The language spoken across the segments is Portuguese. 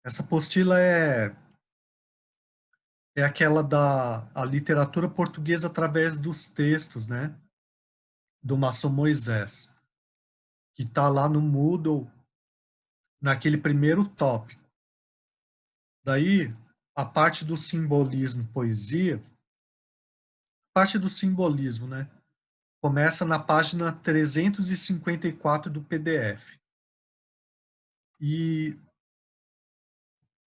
Essa apostila é aquela da a literatura portuguesa através dos textos, né, do Maçom Moisés, que está lá no Moodle, naquele primeiro tópico. Daí, a parte do simbolismo, poesia, parte do simbolismo, né, começa na página 354 do PDF.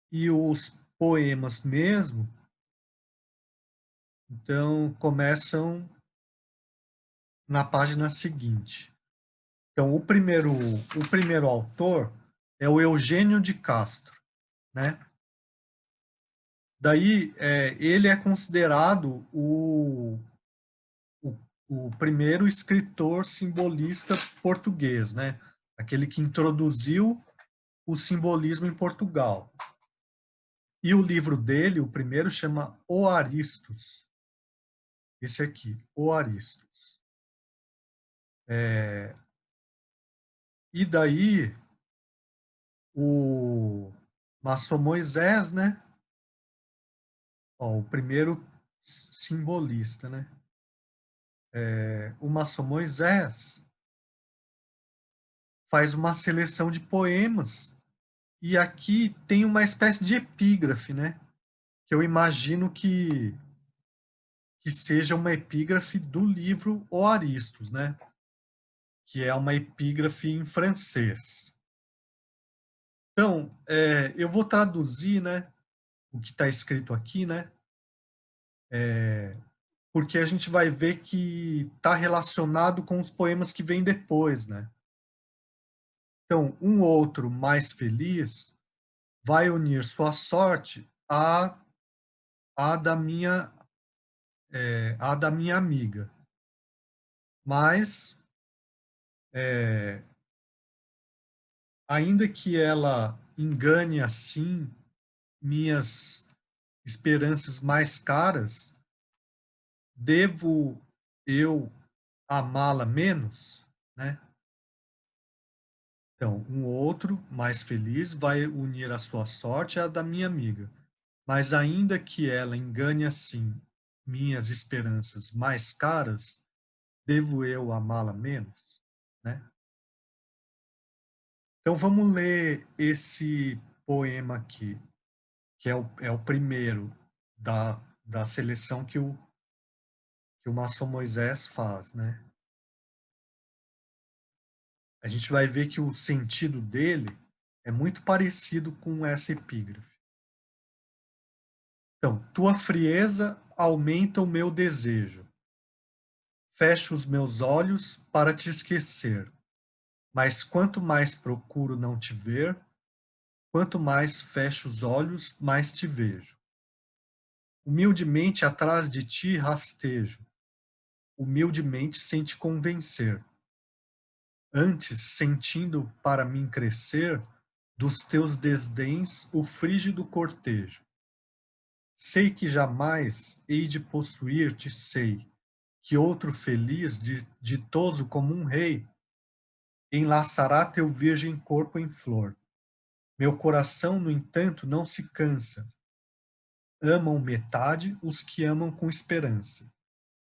E os poemas mesmo, então, começam na página seguinte. Então, o primeiro autor é o Eugênio de Castro, né? Daí, ele é considerado o, o primeiro escritor simbolista português, né? Aquele que introduziu o simbolismo em Portugal. E o livro dele, o primeiro, chama O Aristos. Esse aqui, O Aristos. E daí, o Maçom Moisés, né? Ó, o primeiro simbolista, né? O Maçom Moisés faz uma seleção de poemas e aqui tem uma espécie de epígrafe, né? Que eu imagino que seja uma epígrafe do livro O Aristos, né? Que é uma epígrafe em francês. Então, eu vou traduzir, né? O que está escrito aqui, né? Porque a gente vai ver que está relacionado com os poemas que vêm depois, né? Então, um outro mais feliz vai unir sua sorte à da minha, à da minha amiga. Mas, ainda que ela engane assim minhas esperanças mais caras, devo eu amá-la menos, né? Então, um outro mais feliz vai unir a sua sorte à da minha amiga. Mas ainda que ela engane assim minhas esperanças mais caras, devo eu amá-la menos, né? Então vamos ler esse poema aqui, que é o primeiro da seleção que o Maçom Moisés faz, né? A gente vai ver que o sentido dele é muito parecido com essa epígrafe. Então, tua frieza aumenta o meu desejo. Fecho os meus olhos para te esquecer, mas quanto mais procuro não te ver, quanto mais fecho os olhos, mais te vejo. Humildemente atrás de ti rastejo, humildemente sem te convencer. Antes, sentindo para mim crescer, dos teus desdéns o frígido cortejo. Sei que jamais hei de possuir-te, sei, que outro feliz, ditoso como um rei, enlaçará teu virgem corpo em flor. Meu coração, no entanto, não se cansa. Amam metade os que amam com esperança.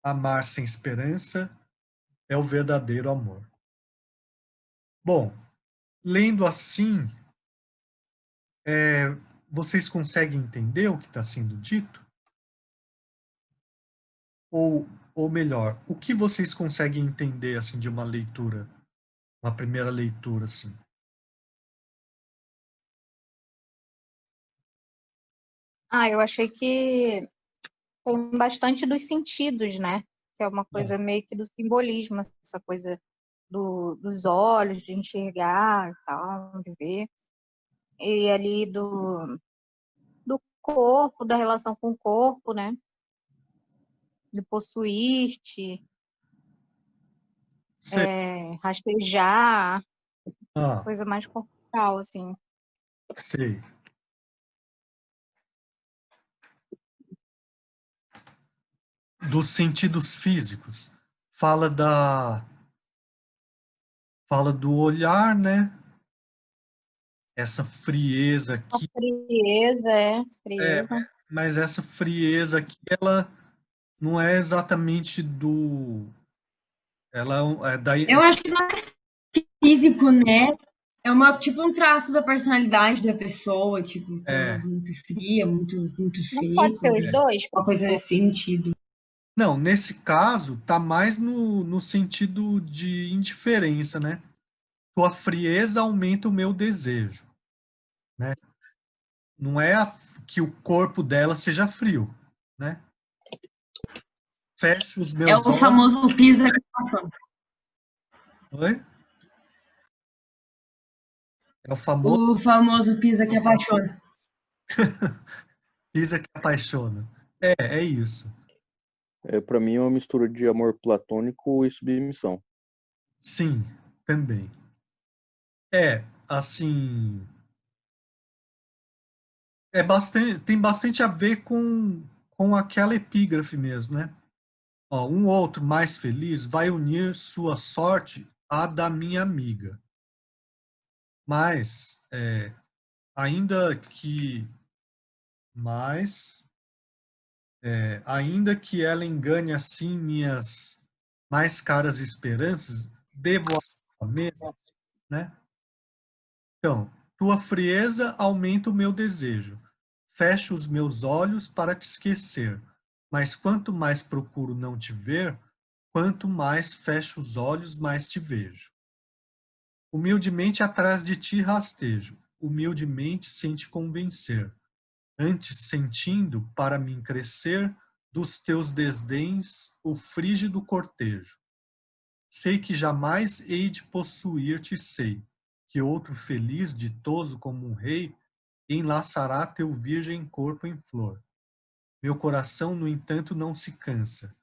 Amar sem esperança é o verdadeiro amor. Bom, lendo assim, é, vocês conseguem entender o que está sendo dito? Ou melhor, o que vocês conseguem entender assim de uma leitura, uma primeira leitura assim? Ah, eu achei que tem bastante dos sentidos, né? Que é uma coisa meio que do simbolismo, essa coisa dos olhos, de enxergar e tal, de ver. E ali do corpo, da relação com o corpo, né? De possuir-te, Sei. rastejar, Ah, coisa mais corporal, assim. sei. Dos sentidos físicos. Fala fala do olhar, né? essa frieza A aqui, frieza, é, frieza. mas essa frieza aqui, ela não é exatamente do, ela é da, Eu acho que não é físico, né? É uma, tipo um traço da personalidade da pessoa, tipo, tá é, muito fria, muito Não pode ser seco, os dois, uma coisa professor? nesse sentido. não, nesse caso, tá mais no sentido de indiferença, né? Tua frieza aumenta o meu desejo, né? Não é que o corpo dela seja frio, né? Fecho os É meus o famoso olhos. pisa. Oi? É o famoso O famoso pisa que apaixona. pisa que apaixona. É isso. Para mim é uma mistura de amor platônico e submissão. Sim, também. Assim, tem bastante a ver com aquela epígrafe mesmo, né? Ó, um outro mais feliz vai unir sua sorte à da minha amiga. Mas, ainda que, mas, ainda que ela engane assim minhas mais caras esperanças, devo a mesmo, né? Então, tua frieza aumenta o meu desejo. Fecho os meus olhos para te esquecer. Mas quanto mais procuro não te ver, quanto mais fecho os olhos, mais te vejo. Humildemente atrás de ti rastejo, humildemente sem te convencer. Antes sentindo, para mim crescer, dos teus desdéns o frígido cortejo. Sei que jamais hei de possuir-te, sei que outro feliz, ditoso como um rei, enlaçará teu virgem corpo em flor. Meu coração, no entanto, não se cansa.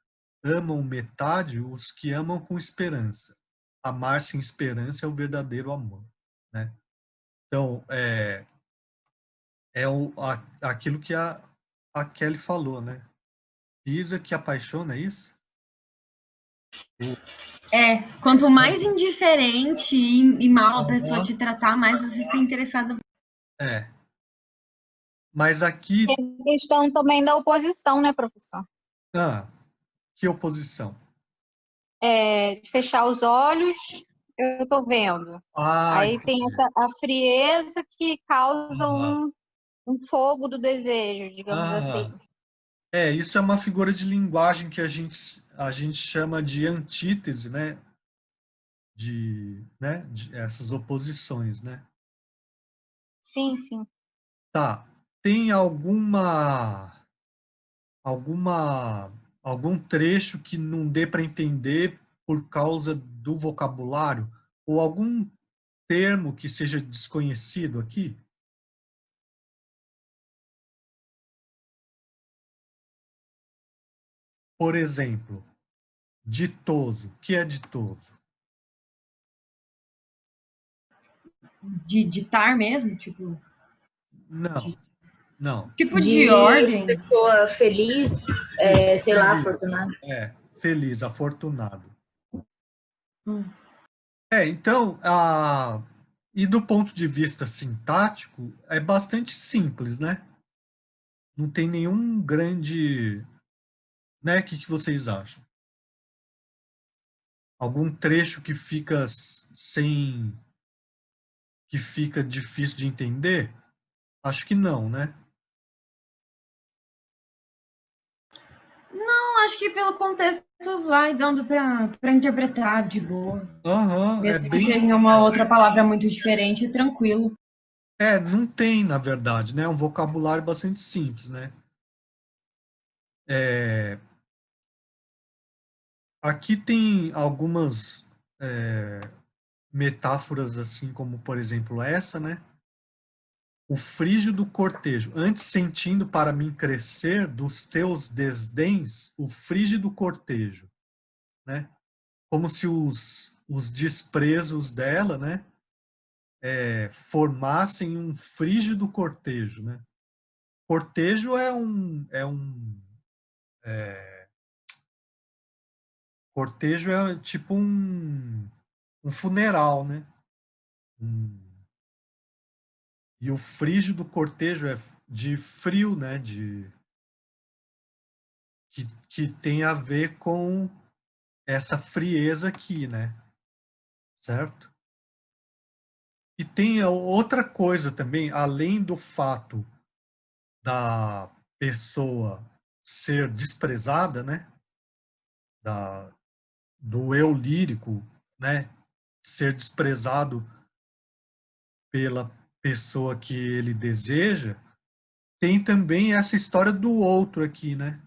Amam metade os que amam com esperança. Amar sem esperança é o verdadeiro amor, né? Então, aquilo que a Kelly falou, né? Pisa que apaixona, é isso? É, quanto mais indiferente e mal a pessoa Aham, te tratar, mais você fica interessada. é. Mas aqui, Tem a questão também da oposição, né, professor? ah, que oposição? De fechar os olhos, eu tô vendo. Ah, Aí tem a frieza que causa aham, um fogo do desejo, digamos assim. aham. Isso é uma figura de linguagem que a gente chama de antítese, né? De essas oposições, né? Sim, sim. Tá. Tem alguma, algum trecho que não dê para entender por causa do vocabulário? Ou algum termo que seja desconhecido aqui? Por exemplo, ditoso. O que é ditoso? De ditar mesmo, Não, não. tipo de De ordem. pessoa feliz, Isso, sei lá, feliz. afortunada. Feliz, afortunado. Hum. Então, e do ponto de vista sintático, é bastante simples, né? Não tem nenhum grande, né? O que vocês acham? Algum trecho que fica que fica difícil de entender? Acho que não, né? Não, acho que pelo contexto vai dando para interpretar de boa. Aham, Mesmo que tenha uma outra palavra muito diferente, é tranquilo. não tem, na verdade, né? É um vocabulário bastante simples, né? É, aqui tem algumas metáforas assim como, por exemplo, essa, né? O frígido cortejo, antes sentindo para mim crescer dos teus desdéns o frígido cortejo, né? Como se os desprezos dela, né? Formassem um frígido cortejo, né? Cortejo cortejo é tipo um funeral, né? Um, E o frígio do cortejo é de frio, né? Que tem a ver com essa frieza aqui, né? Certo? E tem outra coisa também, além do fato da pessoa ser desprezada, né? Do eu lírico, né? Ser desprezado pela pessoa que ele deseja, tem também essa história do outro aqui, né?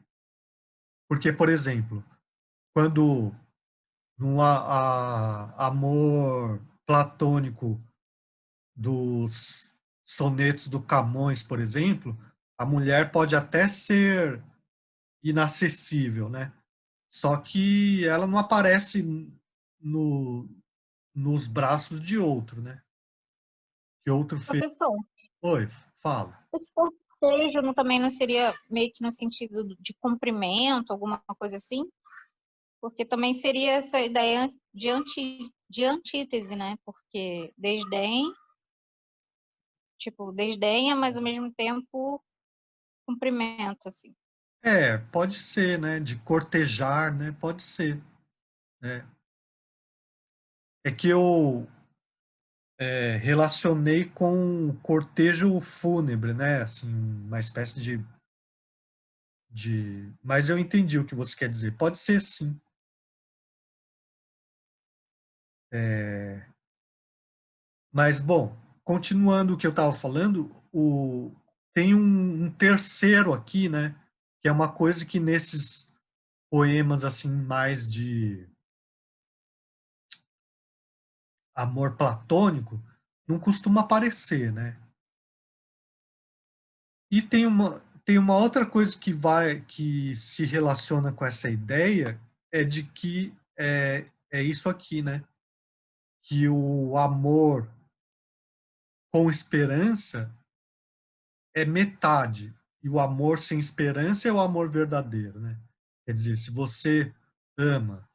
Porque, por exemplo, quando no amor platônico dos sonetos do Camões, por exemplo, a mulher pode até ser inacessível, né? Só que ela não aparece no, nos braços de outro, né? Que outro fez. Professor, Oi, fala. esse cortejo também não seria meio que no sentido de cumprimento, alguma coisa assim? Porque também seria essa ideia de antítese, né? Porque desdenha, mas ao mesmo tempo cumprimento, assim. Pode ser, né? De cortejar, né? Pode ser. Né? É que eu relacionei com cortejo fúnebre, né? Assim, uma espécie de... Mas eu entendi o que você quer dizer. Pode ser, sim. Mas, bom, continuando o que eu estava falando, tem um terceiro aqui, né? Que é uma coisa que nesses poemas, assim, mais de amor platônico, não costuma aparecer, né? E tem uma outra coisa que se relaciona com essa ideia, é de que é isso aqui, né? Que o amor com esperança é metade, e o amor sem esperança é o amor verdadeiro, né? Quer dizer, se você ama,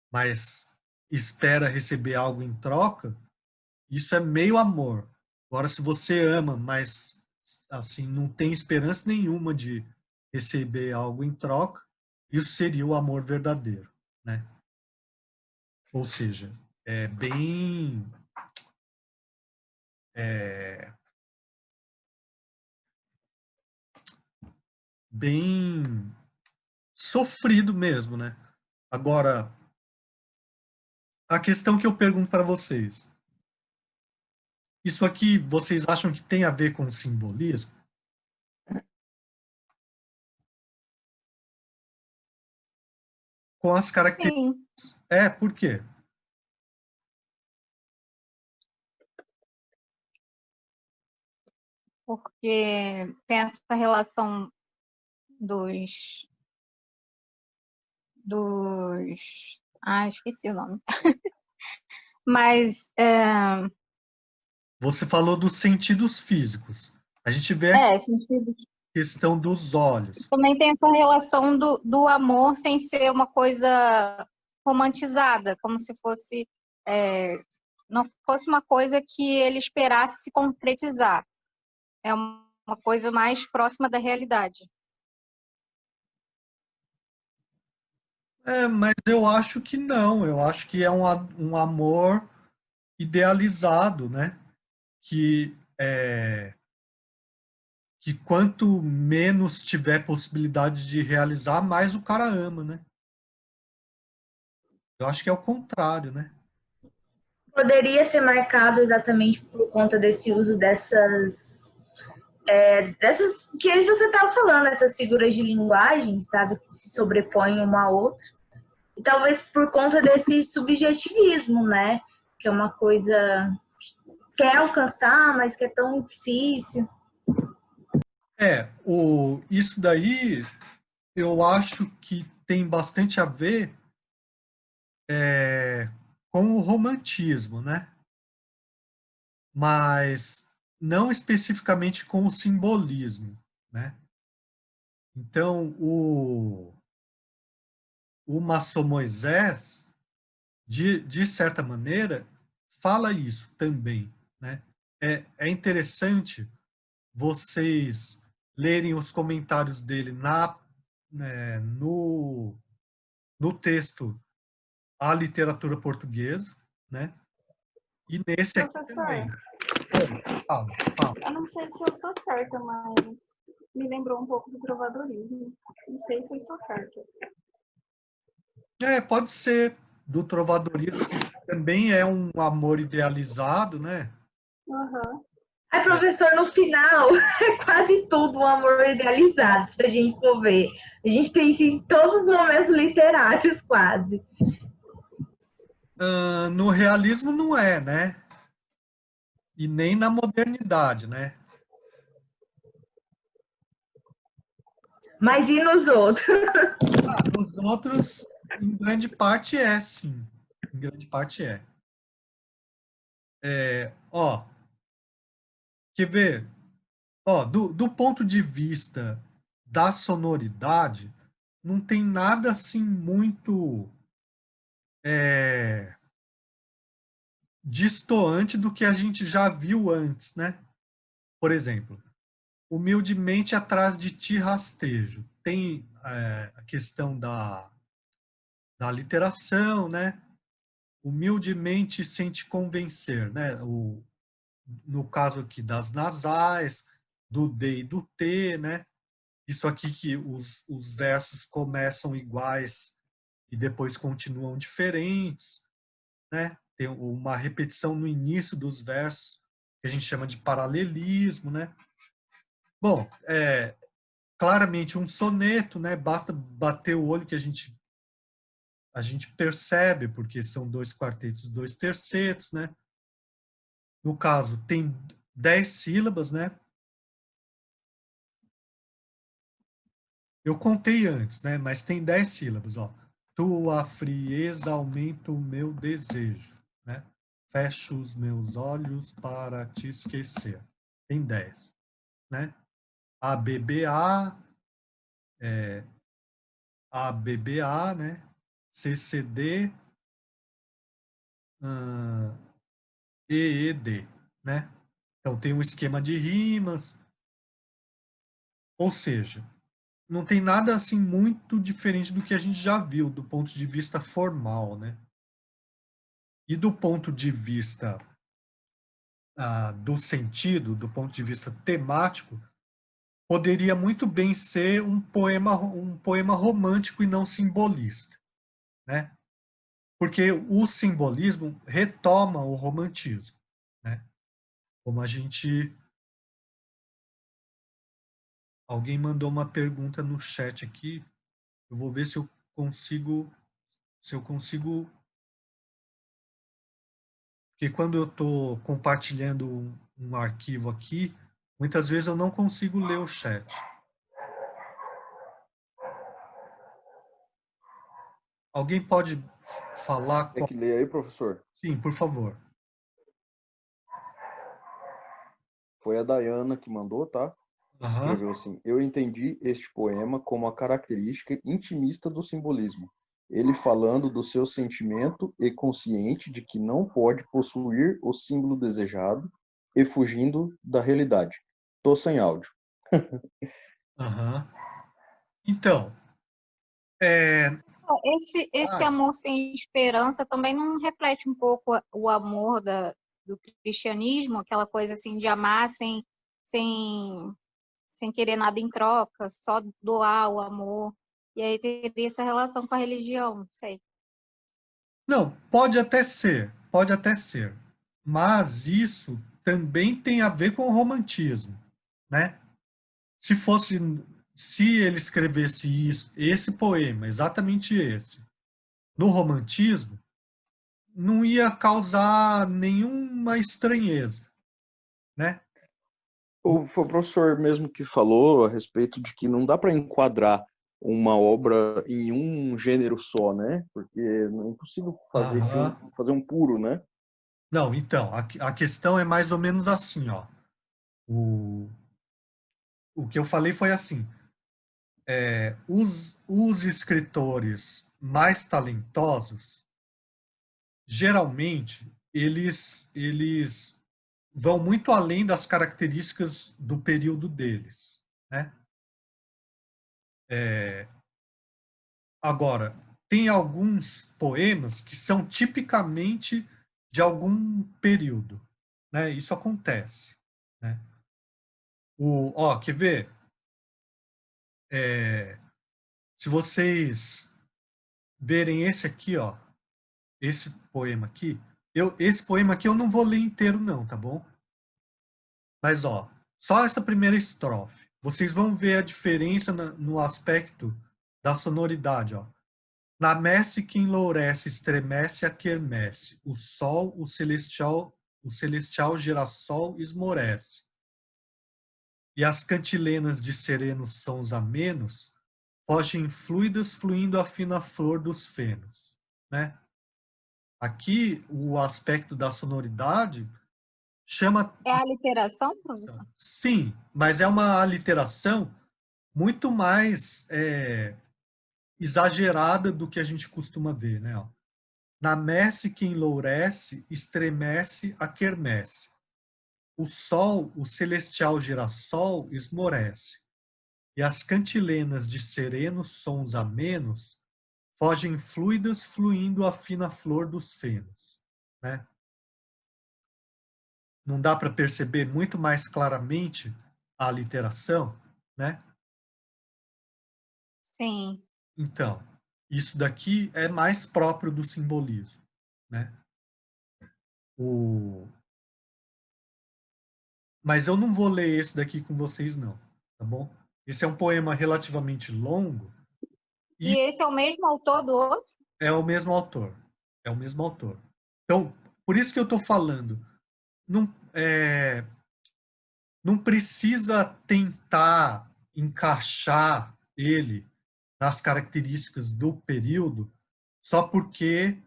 mas espera receber algo em troca, isso é meio amor. Agora, se você ama, mas assim não tem esperança nenhuma de receber algo em troca, isso seria o amor verdadeiro, né? Ou seja, é é, bem sofrido mesmo, né? Agora, a questão que eu pergunto para vocês, isso aqui vocês acham que tem a ver com simbolismo? Com as características? Sim, Por quê? porque tem essa relação dos, esqueci o nome. Mas Você falou dos sentidos físicos. A gente vê a sentido. questão dos olhos. Também tem essa relação do amor sem ser uma coisa romantizada, como se fosse não fosse uma coisa que ele esperasse se concretizar. É uma coisa mais próxima da realidade. Mas eu acho que não. Eu acho que é um amor idealizado, né? Que, que quanto menos tiver possibilidade de realizar, mais o cara ama, né? Eu acho que é o contrário, né? Poderia ser marcado exatamente por conta desse uso dessas que você estava falando, essas figuras de linguagem, sabe, que se sobrepõem uma a outra. E talvez por conta desse subjetivismo, né? Que é uma coisa que quer alcançar, mas que é tão difícil. Isso daí eu acho que tem bastante a ver com o romantismo, né? Mas não especificamente com o simbolismo, né? Então, o Maçom Moisés, de certa maneira, fala isso também, né? é interessante vocês lerem os comentários dele no texto A Literatura Portuguesa, né? E nesse aqui também. Professor, Fala, fala. eu não sei se eu tô certa, mas me lembrou um pouco do trovadorismo. Não sei se eu estou certa. Pode ser do trovadorismo, que também é um amor idealizado, né? Aham. Aí, professor, no final, é quase tudo um amor idealizado, se a gente for ver. A gente tem isso em todos os momentos literários, quase. No realismo não é, né? E nem na modernidade, né? Mas e nos outros? Nos outros, em grande parte é, sim. Em grande parte é. Quer ver? Do ponto de vista da sonoridade, não tem nada assim muito destoante do que a gente já viu antes, né? Por exemplo, humildemente atrás de ti rastejo. Tem a questão da literação, né? Humildemente sem te convencer, né? No caso aqui das nasais, do D e do T, né? Isso aqui que os versos começam iguais e depois continuam diferentes, né? Tem uma repetição no início dos versos, que a gente chama de paralelismo, né? Bom, claramente um soneto, né? Basta bater o olho que a gente percebe, porque são 2 quartetos, 2 tercetos, né? No caso, tem 10 sílabas, né? Eu contei antes, né? Mas tem 10 sílabas, ó. Tua frieza aumenta o meu desejo, né? Fecho os meus olhos para te esquecer. Tem 10, né? ABBA, ABBA, né? CCD, EED, né? Então tem um esquema de rimas, ou seja, não tem nada assim muito diferente do que a gente já viu do ponto de vista formal, né? E do ponto de vista do sentido, do ponto de vista temático, poderia muito bem ser um poema romântico e não simbolista, né? Porque o simbolismo retoma o romantismo, né? Como a gente... Alguém mandou uma pergunta no chat aqui, eu vou ver se eu consigo... Porque quando eu estou compartilhando um arquivo aqui, muitas vezes eu não consigo ler o chat. Alguém pode falar Tem que ler aí, professor. Sim, por favor. Foi a Dayana que mandou, tá? Aham. Escreveu assim: Eu entendi este poema como a característica intimista do simbolismo. Ele falando do seu sentimento e consciente de que não pode possuir o símbolo desejado e fugindo da realidade. Tô sem áudio. Aham. Então, é, Esse amor sem esperança também não reflete um pouco o amor do cristianismo, aquela coisa assim de amar sem, sem querer nada em troca, só doar o amor. E aí teria essa relação com a religião, não sei. não, pode até ser, mas isso também tem a ver com o romantismo, né? Se fosse, se ele escrevesse esse poema, exatamente esse, no romantismo, não ia causar nenhuma estranheza, né? Foi o professor mesmo que falou a respeito de que não dá para enquadrar uma obra em um gênero só, né? Porque não é impossível fazer Aham. fazer um puro, né? Não, então, a questão é mais ou menos assim, ó. O, o que eu falei foi assim, os escritores mais talentosos, geralmente, eles vão muito além das características do período deles, né? Agora, tem alguns poemas que são tipicamente de algum período, né? Isso acontece, né? Quer ver? Se vocês verem esse aqui, ó, esse poema aqui, esse poema aqui eu não vou ler inteiro não, tá bom? Mas, ó, só essa primeira estrofe. Vocês vão ver a diferença no aspecto da sonoridade, ó. Na messe que enlourece, estremece a quermesse. O sol, o celestial girassol esmorece. E as cantilenas de serenos sons amenos fogem fluidas, fluindo a fina flor dos fenos, né? Aqui, o aspecto da sonoridade chama... É a literação, professor? Sim, mas é uma aliteração muito mais exagerada do que a gente costuma ver, né? Ó. Na messe que enlourece, estremece a quermesse. O sol, o celestial girassol, esmorece. E as cantilenas de serenos sons amenos fogem fluidas, fluindo a fina flor dos fenos, né? Não dá para perceber muito mais claramente a literação, né? Sim. Então, isso daqui é mais próprio do simbolismo, né? Mas eu não vou ler esse daqui com vocês, não, tá bom? Esse é um poema relativamente longo e E esse é o mesmo autor do outro? é o mesmo autor. É o mesmo autor. Então, por isso que eu estou falando, não, não precisa tentar encaixar ele nas características do período só porque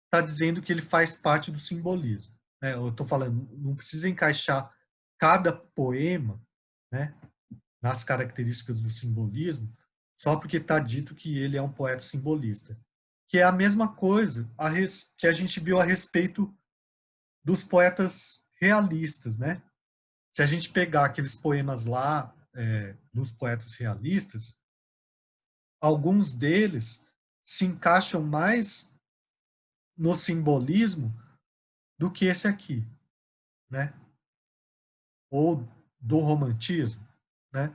está dizendo que ele faz parte do simbolismo, né? Eu estou falando, não precisa encaixar cada poema, né, nas características do simbolismo só porque está dito que ele é um poeta simbolista. Que é a mesma coisa que a gente viu a respeito dos poetas realistas, né? Se a gente pegar aqueles poemas lá dos poetas realistas, alguns deles se encaixam mais no simbolismo do que esse aqui, né? Ou do romantismo, né?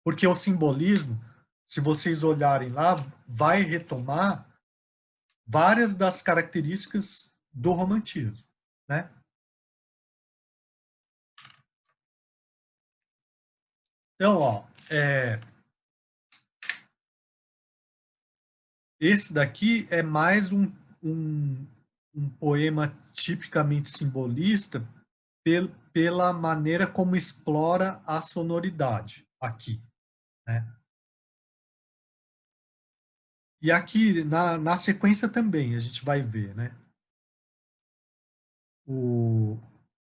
Porque o simbolismo, se vocês olharem lá, vai retomar várias das características do romantismo, né? Então, ó, esse daqui é mais um poema tipicamente simbolista pela maneira como explora a sonoridade aqui, né? E aqui, na sequência também, a gente vai ver, né?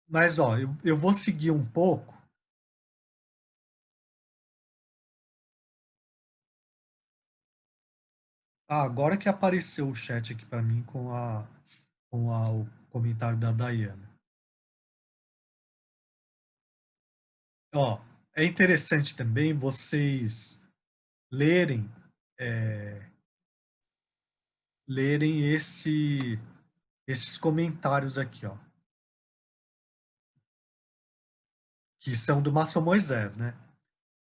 Mas, ó, eu vou seguir um pouco. Agora que apareceu o chat aqui para mim o comentário da Dayana. Ó, é interessante também vocês lerem lerem esses comentários aqui, ó, que são do Márcio Moisés, né?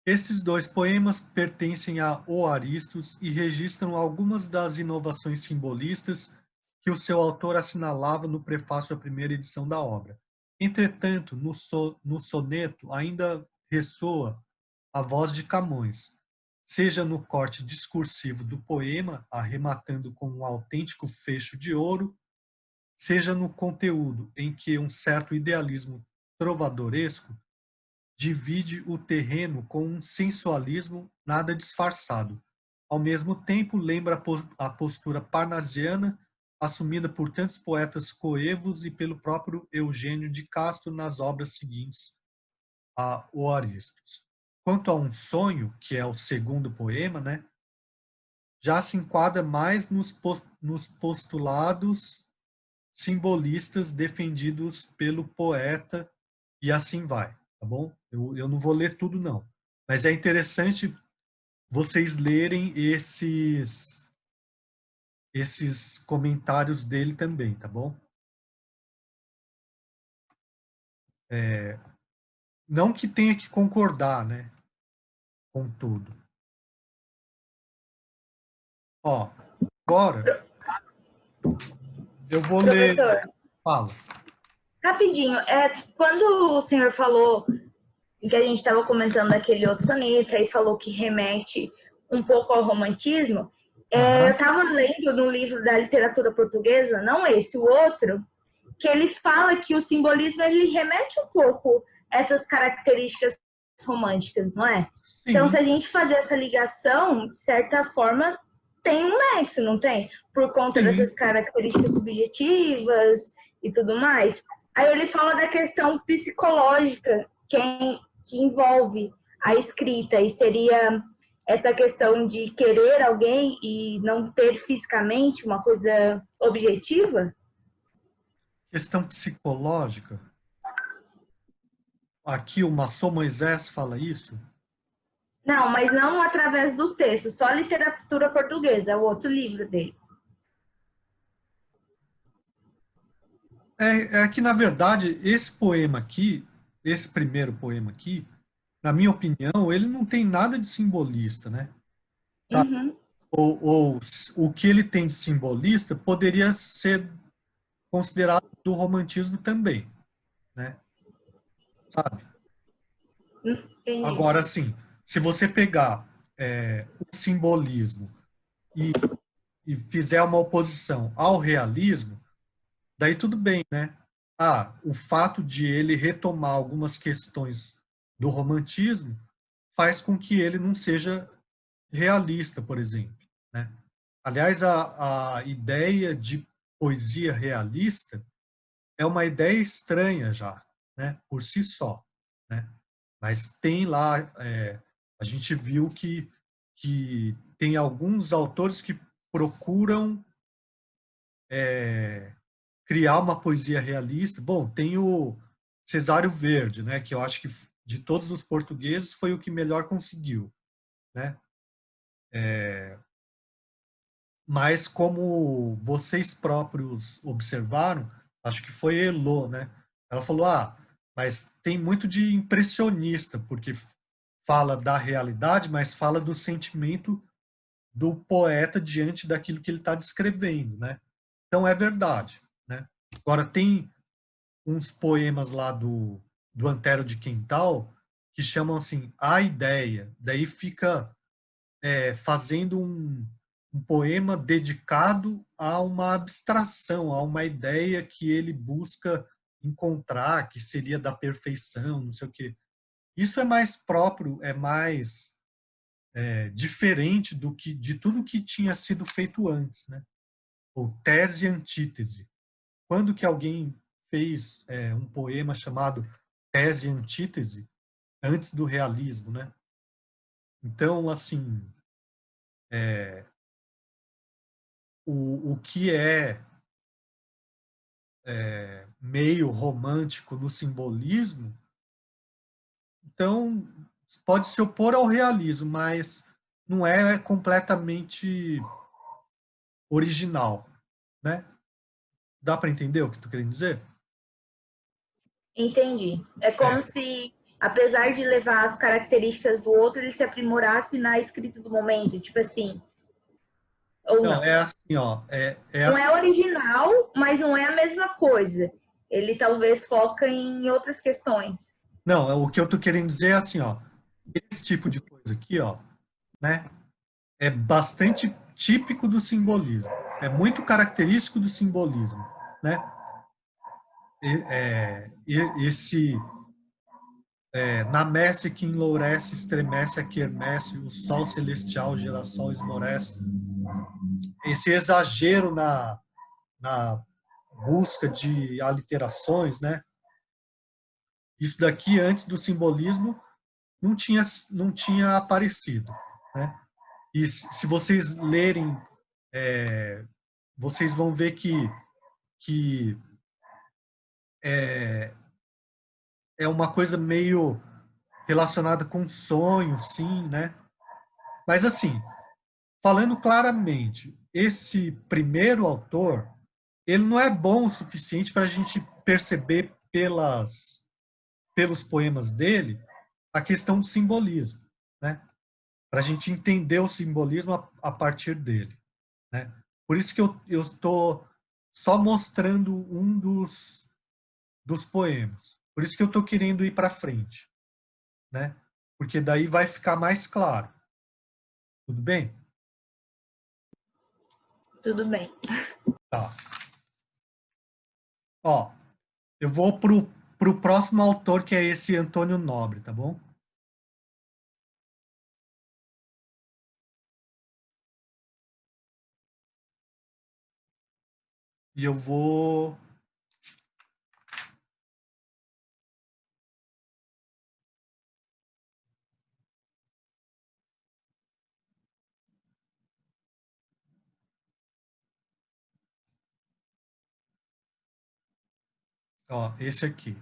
Estes dois poemas pertencem a O Aristos e registram algumas das inovações simbolistas que o seu autor assinalava no prefácio à primeira edição da obra. Entretanto, no soneto ainda ressoa a voz de Camões, seja no corte discursivo do poema, arrematando com um autêntico fecho de ouro, seja no conteúdo, em que um certo idealismo trovadoresco divide o terreno com um sensualismo nada disfarçado. Ao mesmo tempo, lembra a postura parnasiana assumida por tantos poetas coevos e pelo próprio Eugênio de Castro nas obras seguintes a O Aristos. Quanto a Um Sonho, que é o segundo poema, né, já se enquadra mais nos postulados simbolistas defendidos pelo poeta e assim vai, tá bom? Eu não vou ler tudo, não. Mas é interessante vocês lerem esses comentários dele também, tá bom? Não que tenha que concordar, né, com tudo. Ó, agora eu vou ler. Professor, Fala. rapidinho, quando o senhor falou que a gente estava comentando daquele outro soneto, aí falou que remete um pouco ao romantismo, eu estava lendo no livro da literatura portuguesa, não esse, o outro, que ele fala que o simbolismo ele remete um pouco a essas características românticas, não é? Sim. Então, se a gente fazer essa ligação, de certa forma, tem um nexo, não tem? Por conta Sim. dessas características subjetivas e tudo mais. Aí ele fala da questão psicológica que envolve a escrita, e seria essa questão de querer alguém e não ter fisicamente uma coisa objetiva? Questão psicológica. Aqui o Maçom Moisés fala isso. Não, mas não através do texto, só a literatura portuguesa, é o outro livro dele. É que, na verdade, esse poema aqui, esse primeiro poema aqui, na minha opinião, ele não tem nada de simbolista, né? Sabe? Uhum. Ou o que ele tem de simbolista poderia ser considerado do romantismo também, né? Sabe? Entendi. Agora, sim, se você pegar o simbolismo e fizer uma oposição ao realismo, daí tudo bem, né? O fato de ele retomar algumas questões do romantismo faz com que ele não seja realista, por exemplo, né? Aliás, a ideia de poesia realista é uma ideia estranha já, né? Por si só, né? Mas tem lá, a gente viu que tem alguns autores que procuram criar uma poesia realista. Bom, tem o Cesário Verde, né, que eu acho que de todos os portugueses foi o que melhor conseguiu, né? Mas como vocês próprios observaram, acho que foi Elô, né? Ela falou: mas tem muito de impressionista, porque fala da realidade, mas fala do sentimento do poeta diante daquilo que ele está descrevendo, né? Então é verdade, né? Agora tem uns poemas lá do Antero de Quintal que chamam assim a ideia, daí fica fazendo um poema dedicado a uma abstração, a uma ideia que ele busca encontrar, que seria da perfeição, não sei o quê. Isso é mais próprio, é mais diferente de tudo que tinha sido feito antes, né? Ou tese e antítese. Quando que alguém fez um poema chamado Tese e Antítese antes do realismo, né? Então, assim, o que meio romântico no simbolismo, então pode se opor ao realismo, mas não é completamente original, né? Dá para entender o que tu querendo dizer? Entendi. É como se, apesar de levar as características do outro, ele se aprimorasse na escrita do momento, tipo assim. Ou não? Não, é assim, ó. Não é original, mas não é a mesma coisa. Ele talvez foca em outras questões. Não, o que eu tô querendo dizer é assim, ó. Esse tipo de coisa aqui, ó, né? É bastante típico do simbolismo. É muito característico do simbolismo, né? Na messe que enlourece, estremece a quermesse, o sol celestial, o girassol esmorece. Esse exagero na busca de aliterações, né? Isso daqui, antes do simbolismo, não tinha aparecido, né? E se vocês lerem, vocês vão ver que que é uma coisa meio relacionada com sonho, sim, né? Mas assim, falando claramente, esse primeiro autor, ele não é bom o suficiente para a gente perceber pelos poemas dele a questão do simbolismo, né? Para a gente entender o simbolismo a partir dele, né? Por isso que eu estou só mostrando um dos poemas. Por isso que eu estou querendo ir para frente, né? Porque daí vai ficar mais claro. Tudo bem? Tudo bem. Tá. Ó, eu vou pro próximo autor, que é esse Antônio Nobre, tá bom? E eu vou... Ó, esse aqui.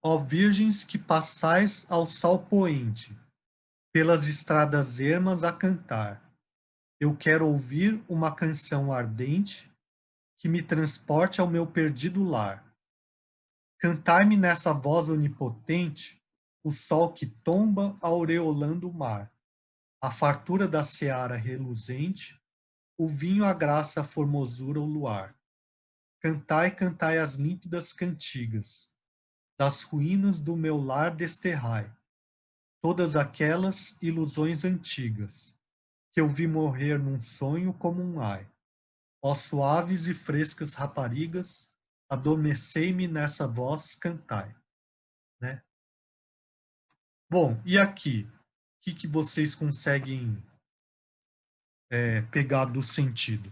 Ó virgens que passais ao sol poente, pelas estradas ermas a cantar. Eu quero ouvir uma canção ardente que me transporte ao meu perdido lar. Cantai-me nessa voz onipotente o sol que tomba aureolando o mar, a fartura da seara reluzente, o vinho, a graça, a formosura, o luar. Cantai, cantai as límpidas cantigas, das ruínas do meu lar desterrai todas aquelas ilusões antigas, que eu vi morrer num sonho como um ai. Ó suaves e frescas raparigas, adormecei-me nessa voz, cantai. Né? Bom, e aqui? O que vocês conseguem pegar do sentido?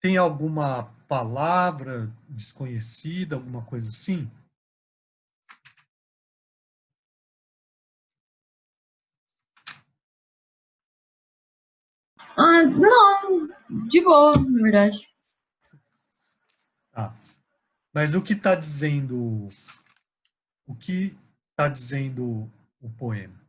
Tem alguma palavra desconhecida, alguma coisa assim? Ah, não, de boa, na verdade. Tá. Mas o que está dizendo o poema?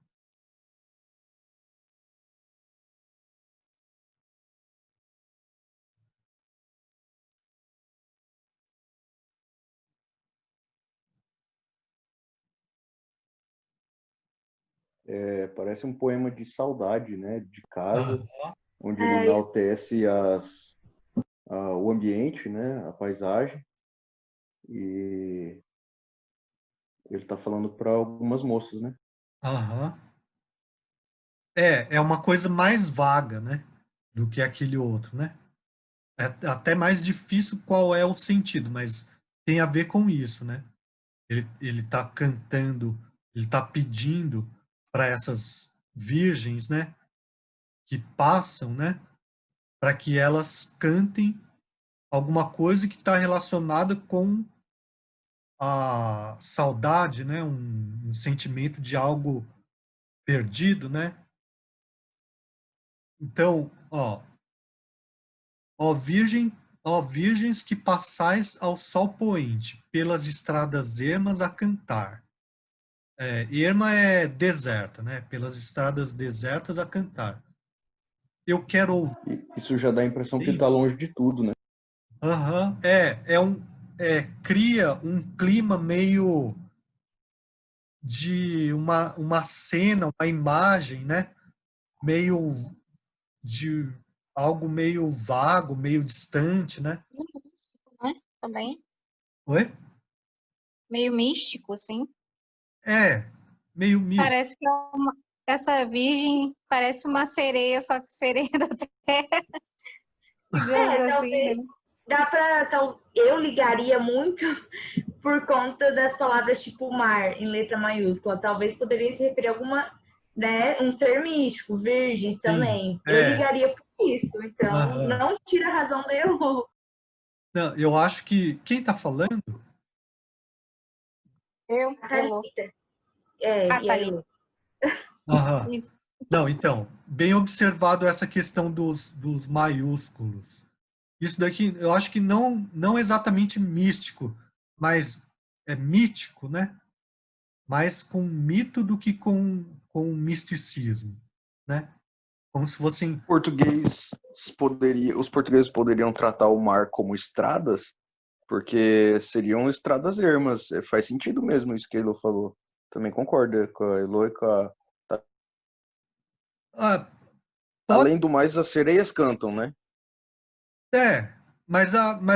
Parece um poema de saudade, né? De casa, onde ele É, enaltece o ambiente, né? A paisagem. E ele está falando para algumas moças, né? Aham. É uma coisa mais vaga, né? Do que aquele outro, né? É até mais difícil qual é o sentido, mas tem a ver com isso, né? Ele está cantando, ele está pedindo para essas virgens, né? Que passam, né? Para que elas cantem alguma coisa que está relacionada com a saudade, né? Um sentimento de algo perdido, né? Então, ó virgem, ó virgens que passais ao sol poente, pelas estradas ermas a cantar. Erma é deserta, né? Pelas estradas desertas a cantar. Eu quero ouvir. Isso já dá a impressão que ele está longe de tudo, né? Aham, cria um clima meio de uma cena, uma imagem, né? Meio de algo meio vago, meio distante, né? Né? Também. Oi? Meio místico, assim. Meio misto. Parece que essa virgem parece uma sereia, só que sereia da terra. Digamos assim, talvez né? dá para eu ligaria muito por conta das palavras tipo mar em letra maiúscula. Talvez poderia se referir a alguma, né, um ser místico, virgens Sim, também. Eu ligaria por isso. Então, aham. não tira a razão dele. Não, eu acho que quem está falando? Eu, A Elô. Thalita. E aí, Thalita. Aham. Isso. Não, então, bem observado essa questão dos maiúsculos. Isso daqui, eu acho que não exatamente místico, mas é mítico, né? Mais com mito do que com misticismo, né? Como se fossem... Os portugueses poderiam tratar o mar como estradas, porque seriam estradas ermas. Faz sentido mesmo isso que a Elo falou. Também concordo com a Elo e com a... Ah, pode, Além do mais, as sereias cantam, né? mas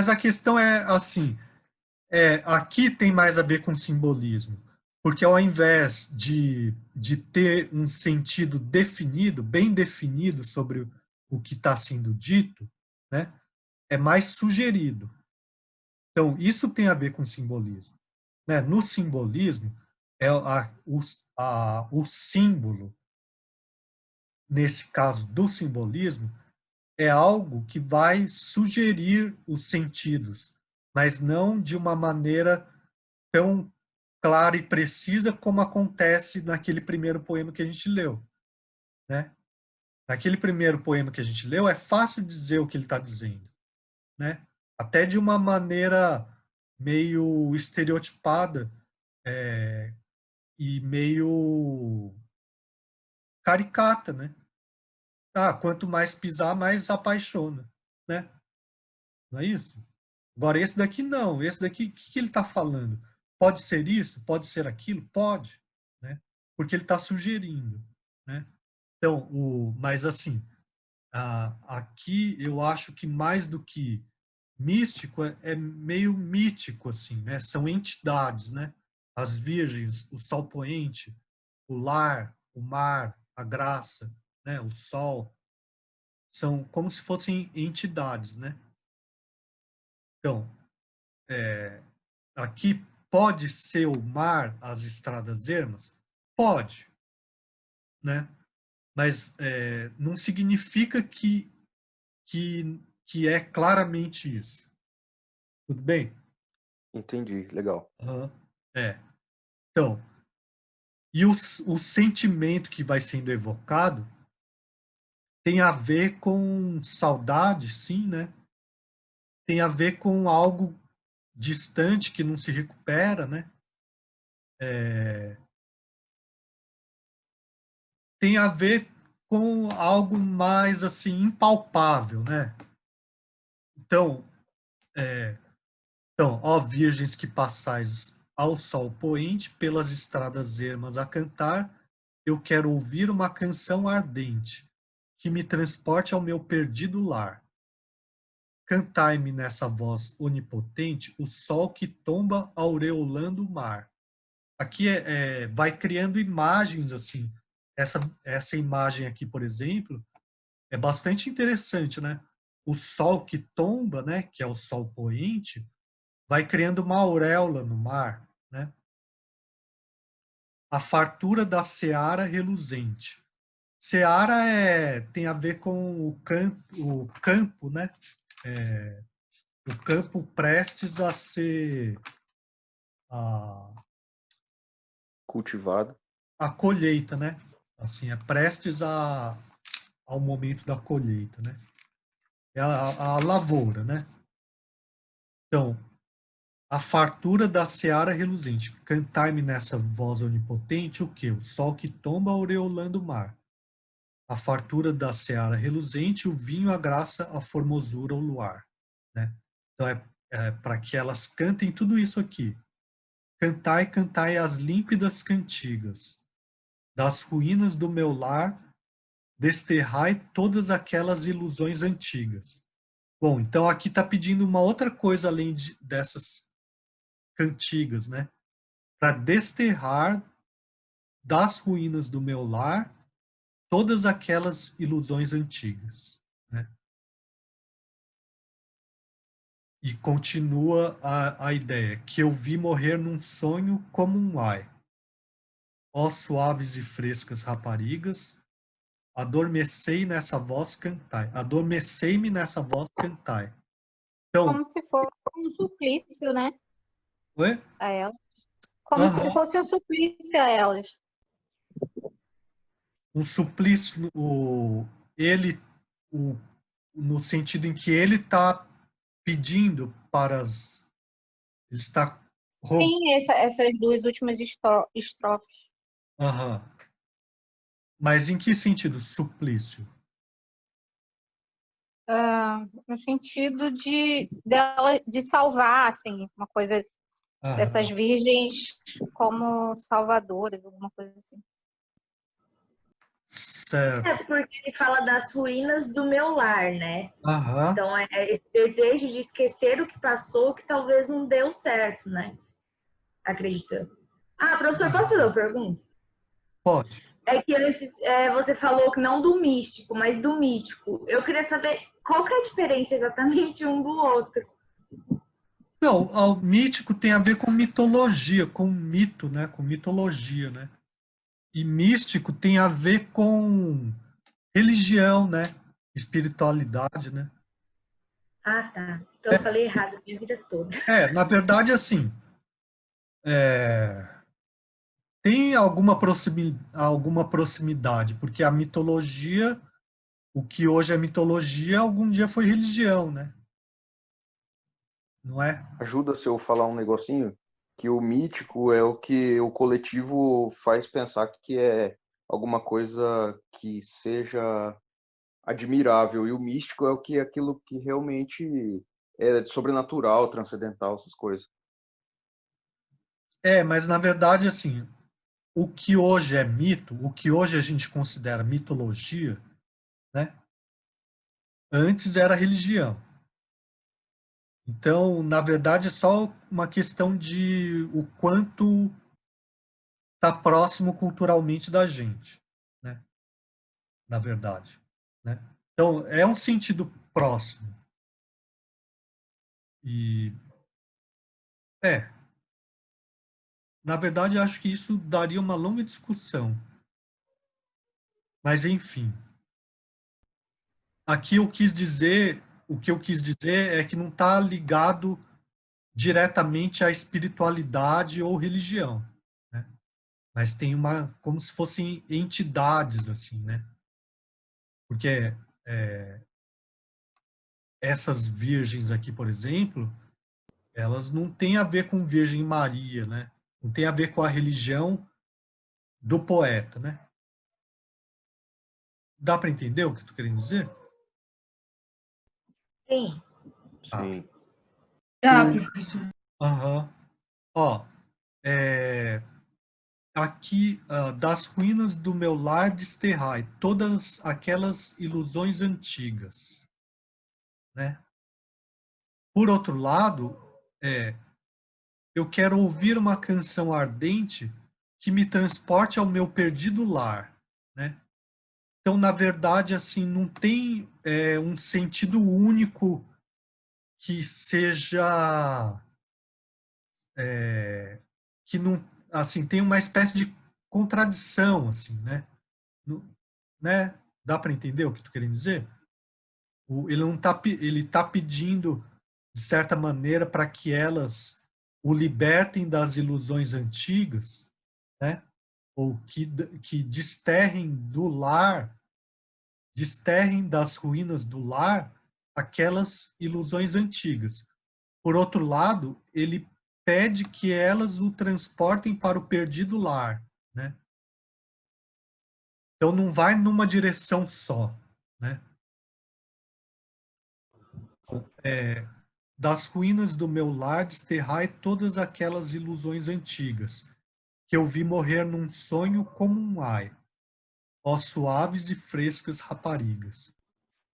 a questão é assim, aqui tem mais a ver com simbolismo, porque ao invés de ter um sentido definido, bem definido sobre o que está sendo dito, né, é mais sugerido. Então, isso tem a ver com simbolismo, né? No simbolismo, o símbolo, nesse caso do simbolismo, é algo que vai sugerir os sentidos, mas não de uma maneira tão clara e precisa como acontece naquele primeiro poema que a gente leu, né? Naquele primeiro poema que a gente leu, é fácil dizer o que ele está dizendo, né? Até de uma maneira meio estereotipada, e meio caricata, né? Ah, quanto mais pisar, mais apaixona, né? Não é isso? Agora, esse daqui não. Esse daqui, o que ele está falando? Pode ser isso? Pode ser aquilo? Pode, né? Porque ele está sugerindo, né? Então, mas assim, aqui eu acho que mais do que místico é meio mítico, assim, né? São entidades, né? As virgens, o sol poente, o lar, o mar, a graça, né? O sol, são como se fossem entidades, né? Então, aqui pode ser o mar, as estradas ermas? Pode, né? Mas não significa que é claramente isso. Tudo bem? Entendi, legal. Uhum. Então, e o sentimento que vai sendo evocado tem a ver com saudade, sim, né? Tem a ver com algo distante que não se recupera, né? Tem a ver com algo mais assim impalpável, né? Então, ó virgens que passais ao sol poente pelas estradas ermas a cantar, eu quero ouvir uma canção ardente que me transporte ao meu perdido lar. Cantai-me nessa voz onipotente o sol que tomba aureolando o mar. Aqui vai criando imagens assim. Essa imagem aqui, por exemplo, é bastante interessante, né? O sol que tomba, né, que é o sol poente, vai criando uma auréola no mar, né? A fartura da seara reluzente. Seara tem a ver com o campo, né? O campo prestes a ser Cultivado. a colheita, né? Assim, é prestes ao momento da colheita, né? É a lavoura, né? Então, a fartura da seara reluzente. Cantai-me nessa voz onipotente o quê? O sol que tomba aureolando o mar. A fartura da seara reluzente, o vinho, a graça, a formosura, o luar. Né? Então, para que elas cantem tudo isso aqui. Cantai, cantai as límpidas cantigas. Das ruínas do meu lar, desterrai todas aquelas ilusões antigas. Bom, então aqui está pedindo uma outra coisa além dessas cantigas, né? Para desterrar das ruínas do meu lar todas aquelas ilusões antigas, né? E continua a ideia, que eu vi morrer num sonho como um ai. Ó suaves e frescas raparigas, adormecei nessa voz cantai. Adormecei-me nessa voz cantai. Então, Como se fosse um suplício, né? oi? A elas. Como se Aham. fosse um suplício a elas. um suplício, ele, o, no sentido em que ele está pedindo para as... Ele está... Sim, essas duas últimas estrofes. Aham. Mas em que sentido, suplício? No sentido de salvar, assim, uma coisa dessas Aham. virgens como salvadoras, alguma coisa assim. Certo. É porque ele fala das ruínas do meu lar, né? Aham. Então é esse desejo de esquecer o que passou que talvez não deu certo, né? Acreditando. Professor, posso fazer uma pergunta? Pode. É que antes você falou que não do místico, mas do mítico. Eu queria saber qual que é a diferença exatamente um do outro. Não, o mítico tem a ver com mitologia, com mito, né? Com mitologia, né? E místico tem a ver com religião, né? Espiritualidade, né? Ah, tá. Então eu falei errado a minha vida toda. Na verdade, assim, tem alguma proximidade, porque a mitologia, o que hoje é mitologia, algum dia foi religião, né? Não é? Ajuda se eu falar um negocinho? Que o mítico é o que o coletivo faz pensar que é alguma coisa que seja admirável. E o místico é o que aquilo que realmente é sobrenatural, transcendental, essas coisas. Mas na verdade, assim, o que hoje é mito, o que hoje a gente considera mitologia, né? Antes era religião. Então, na verdade, é só uma questão de o quanto está próximo culturalmente da gente, né? Na verdade, né? Então, é um sentido próximo. E na verdade, acho que isso daria uma longa discussão. Mas enfim, aqui eu quis dizer, o que eu quis dizer é que não está ligado diretamente à espiritualidade ou religião, né? Mas tem uma, como se fossem entidades assim, né? Porque essas virgens aqui, por exemplo, elas não têm a ver com Virgem Maria, né? Não tem a ver com a religião do poeta, né? Dá para entender o que tu querendo dizer? Sim. Tá. Sim. Tá, professor. Aham. Ó, aqui, das ruínas do meu lar desterrai todas aquelas ilusões antigas, né? Por outro lado, eu quero ouvir uma canção ardente que me transporte ao meu perdido lar, né? Então, na verdade, assim, não tem um sentido único que seja que não, assim, tem uma espécie de contradição, assim, né? Né? Dá para entender o que tu querendo dizer? Ele não tá, ele tá pedindo de certa maneira para que elas o libertem das ilusões antigas, né? Ou que desterrem do lar, desterrem das ruínas do lar aquelas ilusões antigas. Por outro lado, ele pede que elas o transportem para o perdido lar, né? Então não vai numa direção só, né? Das ruínas do meu lar desterrai todas aquelas ilusões antigas, que eu vi morrer num sonho como um ai, ó suaves e frescas raparigas.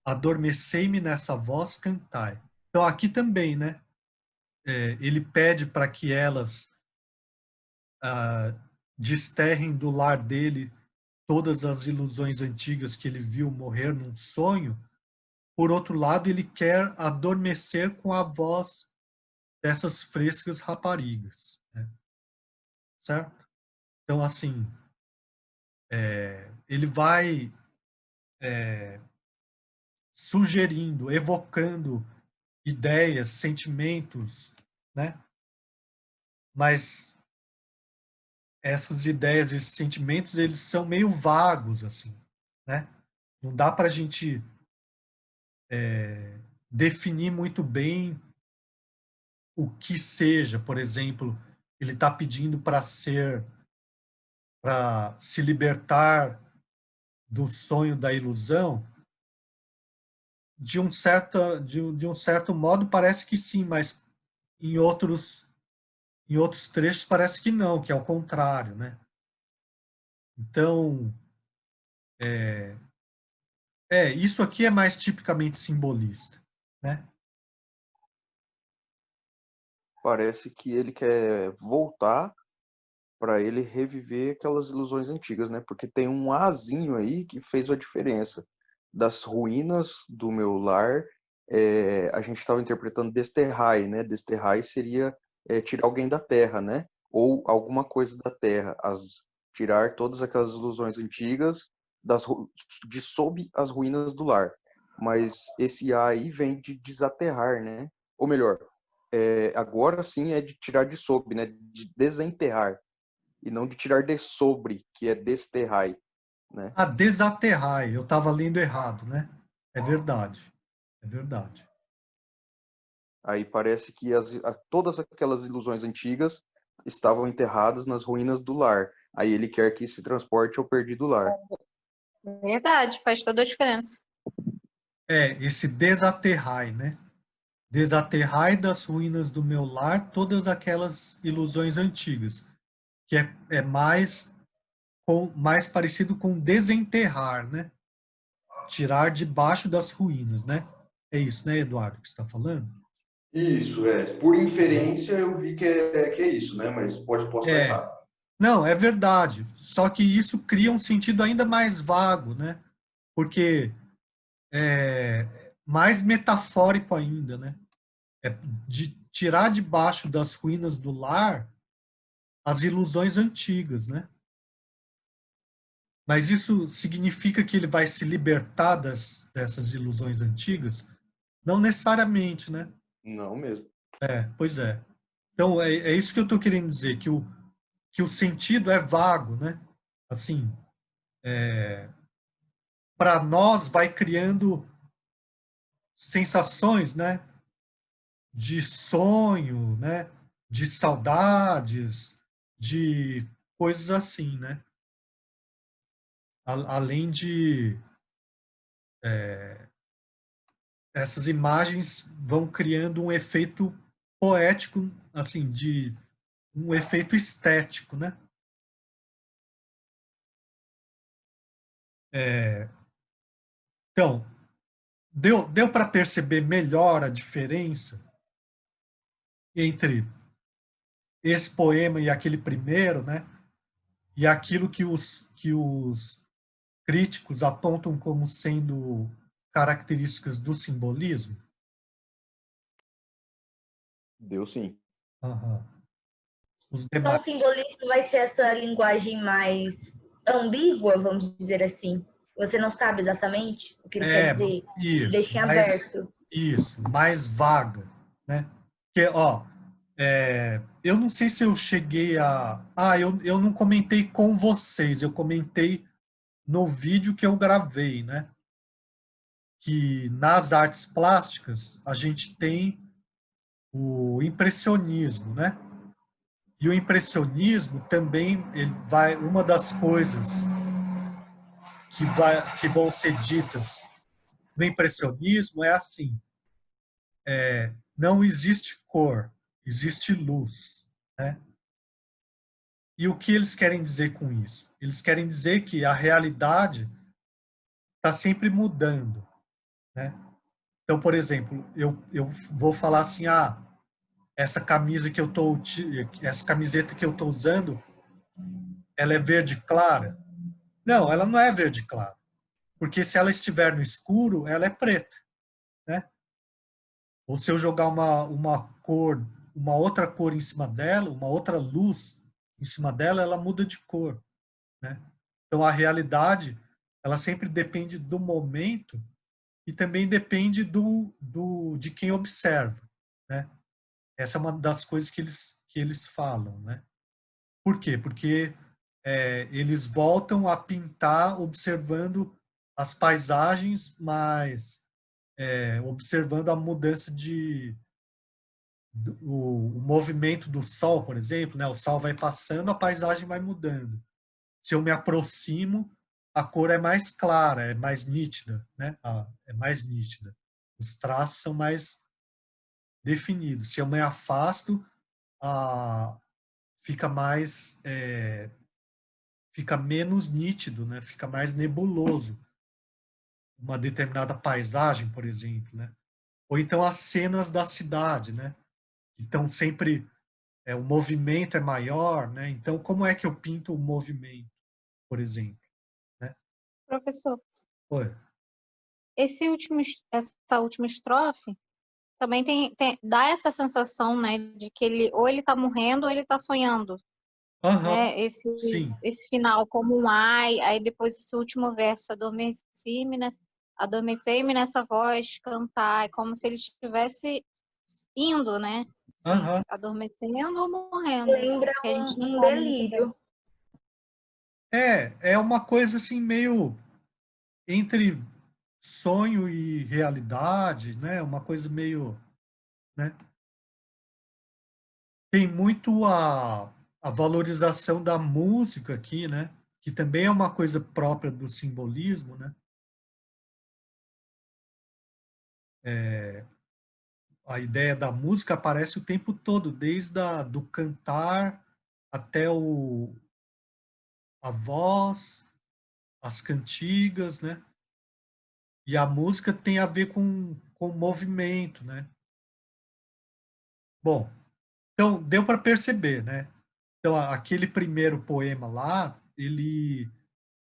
Adormecei-me nessa voz, cantai. Então aqui também, né? Ele pede para que elas desterrem do lar dele todas as ilusões antigas que ele viu morrer num sonho. Por outro lado, ele quer adormecer com a voz dessas frescas raparigas, né? Certo? Então, assim, ele vai sugerindo, evocando ideias, sentimentos, né? Mas essas ideias, esses sentimentos, eles são meio vagos, assim, né? Não dá para a gente definir muito bem o que seja. Por exemplo, ele está pedindo para se libertar do sonho da ilusão. De um certo modo parece que sim, mas em outros trechos parece que não, que é o contrário, né? Então, isso aqui é mais tipicamente simbolista, né? Parece que ele quer voltar para ele reviver aquelas ilusões antigas, né? Porque tem um azinho aí que fez a diferença. Das ruínas do meu lar, a gente estava interpretando desterrai, né? Desterrai seria tirar alguém da terra, né? Ou alguma coisa da terra, tirar todas aquelas ilusões antigas de sob as ruínas do lar. Mas esse A aí vem de desaterrar, né? Ou melhor, agora sim é de tirar de sob, né? De desenterrar e não de tirar de sobre, que é desterrai, né? A desaterrar, eu estava lendo errado, né? É verdade, é verdade. Aí parece que todas aquelas ilusões antigas estavam enterradas nas ruínas do lar. Aí ele quer que se transporte ao perdido lar. Verdade, faz toda a diferença. Esse desaterrai, né? Desaterrai das ruínas do meu lar todas aquelas ilusões antigas, que é mais parecido com desenterrar, né? Tirar debaixo das ruínas, né? É isso, né, Eduardo, que você está falando? Isso, por inferência eu vi que é isso, né? Mas posso estar É, errado. não, é verdade. Só que isso cria um sentido ainda mais vago, né? Porque é mais metafórico ainda, né? É de tirar debaixo das ruínas do lar as ilusões antigas, né? Mas isso significa que ele vai se libertar dessas ilusões antigas? Não necessariamente, né? Não mesmo. Pois é. Então, é isso que eu estou querendo dizer, que o sentido é vago, né? Assim, para nós vai criando sensações, né? De sonho, né? De saudades, de coisas assim, né? Além de essas imagens vão criando um efeito poético, assim, de um efeito estético, né? Então, deu para perceber melhor a diferença entre esse poema e aquele primeiro, né? E aquilo que os críticos apontam como sendo características do simbolismo. Deu sim. Uhum. Os Então, o demais. simbolismo vai ser essa linguagem mais ambígua, vamos dizer assim. Você não sabe exatamente o que ele quer É, dizer. Te isso, deixa em aberto. mais vaga, né? Porque, ó, eu não sei se eu cheguei a... eu não comentei com vocês, eu comentei no vídeo que eu gravei, né? Que nas artes plásticas a gente tem o impressionismo, né? E o impressionismo também uma das coisas que vão ser ditas no impressionismo é assim: não existe cor, existe luz, né? E o que eles querem dizer com isso? Eles querem dizer que a realidade está sempre mudando, né? Então, por exemplo, eu vou falar assim: essa camiseta que eu estou usando, ela é verde clara? Não, ela não é verde clara, porque se ela estiver no escuro, ela é preta, né? Ou se eu jogar uma outra cor em cima dela, uma outra luz em cima dela, ela muda de cor, né? Então a realidade, ela sempre depende do momento e também depende de quem observa, né? Essa é uma das coisas que eles falam, né? Por quê? Porque eles voltam a pintar observando as paisagens, mas observando a mudança o movimento do sol, por exemplo, né? O sol vai passando, a paisagem vai mudando. Se eu me aproximo, a cor é mais clara, é mais nítida, né? É mais nítida. Os traços são mais definidos. Se eu me afasto, fica mais, fica menos nítido, né? Fica mais nebuloso. Uma determinada paisagem, por exemplo, né? Ou então as cenas da cidade, né? Então sempre o movimento é maior, né? Então como é que eu pinto o movimento, por exemplo, né? Professor, Oi. essa última estrofe também dá essa sensação, né, de que ele ou ele está morrendo ou ele está sonhando, Aham, né? sim. Esse final como um ai, aí depois esse último verso, adormecei-me nessa voz cantar, é como se ele estivesse indo, né? Sim, Aham. adormecendo ou morrendo, Lembra que a gente não um sabe muito bem. delírio. É uma coisa assim meio entre sonho e realidade, né? Uma coisa meio, né? Tem muito a valorização da música aqui, né? Que também é uma coisa própria do simbolismo, né? A ideia da música aparece o tempo todo, desde do cantar até a voz, as cantigas, né? E a música tem a ver com movimento, né? Bom, então deu para perceber, né? Então aquele primeiro poema lá, ele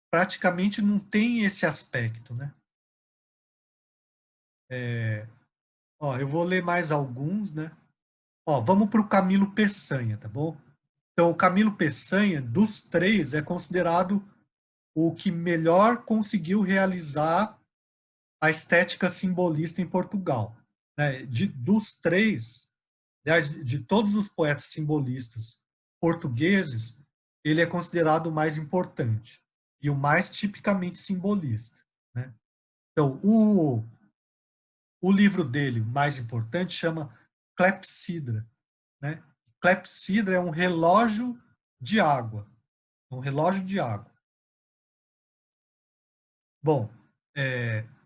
praticamente não tem esse aspecto, né? Ó, eu vou ler mais alguns, né? Ó, vamos para o Camilo Peçanha, tá bom? Então, o Camilo Peçanha, dos três, é considerado o que melhor conseguiu realizar a estética simbolista em Portugal. Né? Dos três, aliás, de todos os poetas simbolistas portugueses, ele é considerado o mais importante e o mais tipicamente simbolista. Né? Então, o livro dele mais importante chama Clepsidra. Né? Clepsidra é um relógio de água. Um relógio de água. Bom,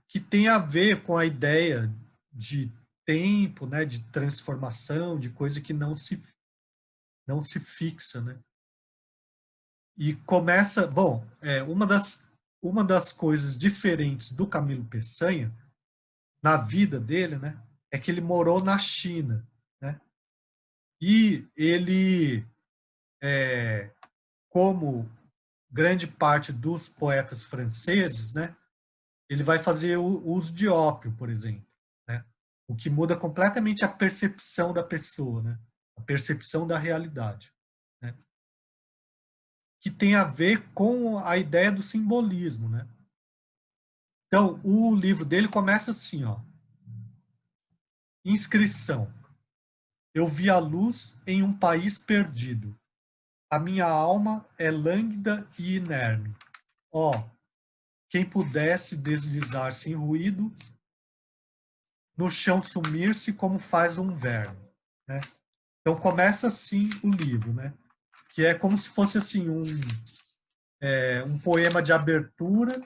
que tem a ver com a ideia de tempo, né, de transformação, de coisa que não se fixa, né? E começa, bom, uma das coisas diferentes do Camilo Peçanha na vida dele, né, é que ele morou na China, né? E ele, como grande parte dos poetas franceses, né, ele vai fazer o uso de ópio, por exemplo, né? O que muda completamente a percepção da pessoa, né? A percepção da realidade, né? Que tem a ver com a ideia do simbolismo, né? Então, o livro dele começa assim, ó. Inscrição. Eu vi a luz em um país perdido. A minha alma é lânguida e inerme. Ó, quem pudesse deslizar sem ruído, no chão sumir-se como faz um verme, né? Então começa assim o livro, né? Que é como se fosse assim um poema de abertura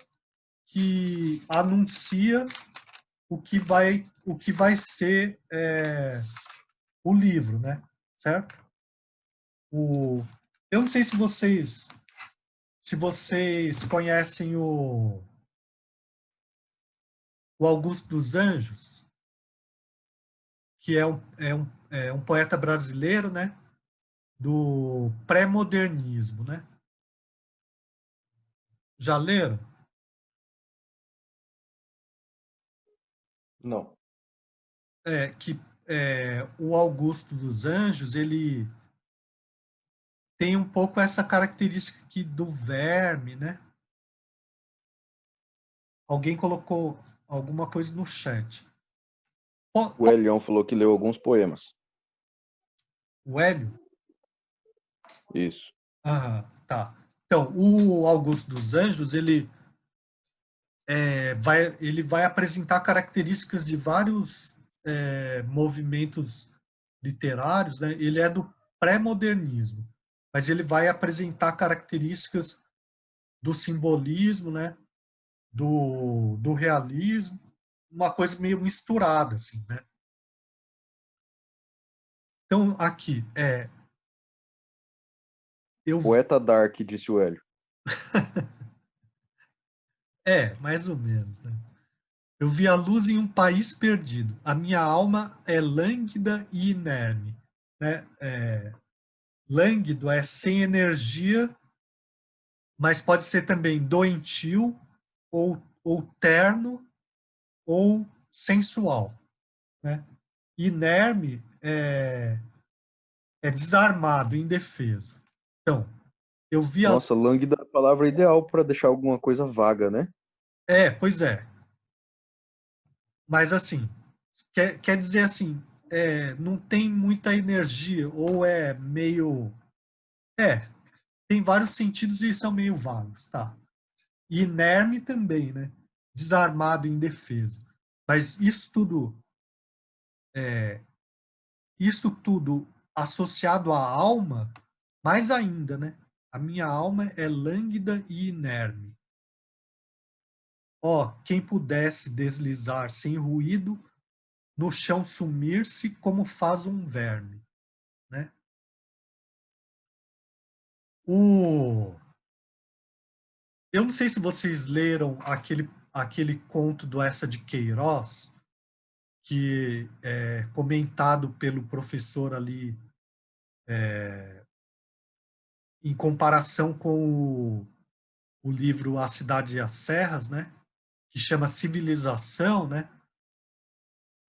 que anuncia o que vai ser o livro, né? Certo? Eu não sei se vocês conhecem o Augusto dos Anjos, que é um poeta brasileiro, né? Do pré-modernismo, né? Já leram? Não. Que o Augusto dos Anjos, ele tem um pouco essa característica aqui do verme, né? Alguém colocou alguma coisa no chat. O Elion falou que leu alguns poemas. O Hélio? Isso. Tá. Então, o Augusto dos Anjos, ele vai apresentar características de vários movimentos literários, né? Ele é do pré-modernismo, mas ele vai apresentar características do simbolismo, né? Do realismo, uma coisa meio misturada, assim, né? Então, aqui, eu... Poeta Dark, disse o Hélio. mais ou menos, né? Eu vi a luz em um país perdido. A minha alma é lânguida e inerme, né? Lânguido é sem energia, mas pode ser também doentio, ou terno, ou sensual, né? Inerme é desarmado, indefeso. Então, eu vi a... Nossa, lânguida é a palavra ideal para deixar alguma coisa vaga, né? Pois é. Mas assim, quer dizer assim, não tem muita energia, ou é meio... tem vários sentidos e são meio vagos, tá? E inerme também, né? Desarmado, indefeso. Mas isso tudo associado à alma, mais ainda, né? A minha alma é lânguida e inerme. Ó, quem pudesse deslizar sem ruído, no chão sumir-se como faz um verme, né? Eu não sei se vocês leram aquele conto do Essa de Queiroz, que é comentado pelo professor ali, em comparação com o livro A Cidade e as Serras, né? Que chama Civilização, né?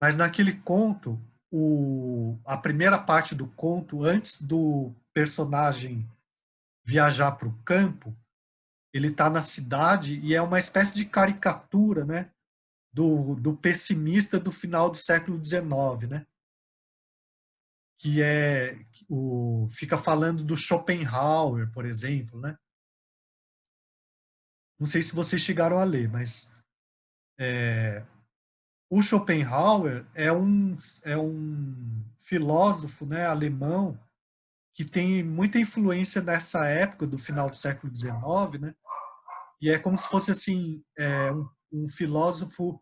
Mas naquele conto, a primeira parte do conto, antes do personagem viajar para o campo, ele está na cidade e é uma espécie de caricatura, né? Do pessimista do final do século XIX, né? Que fica falando do Schopenhauer, por exemplo, né? Não sei se vocês chegaram a ler, mas o Schopenhauer é um filósofo, né, alemão que tem muita influência nessa época do final do século XIX, né? E é como se fosse assim um filósofo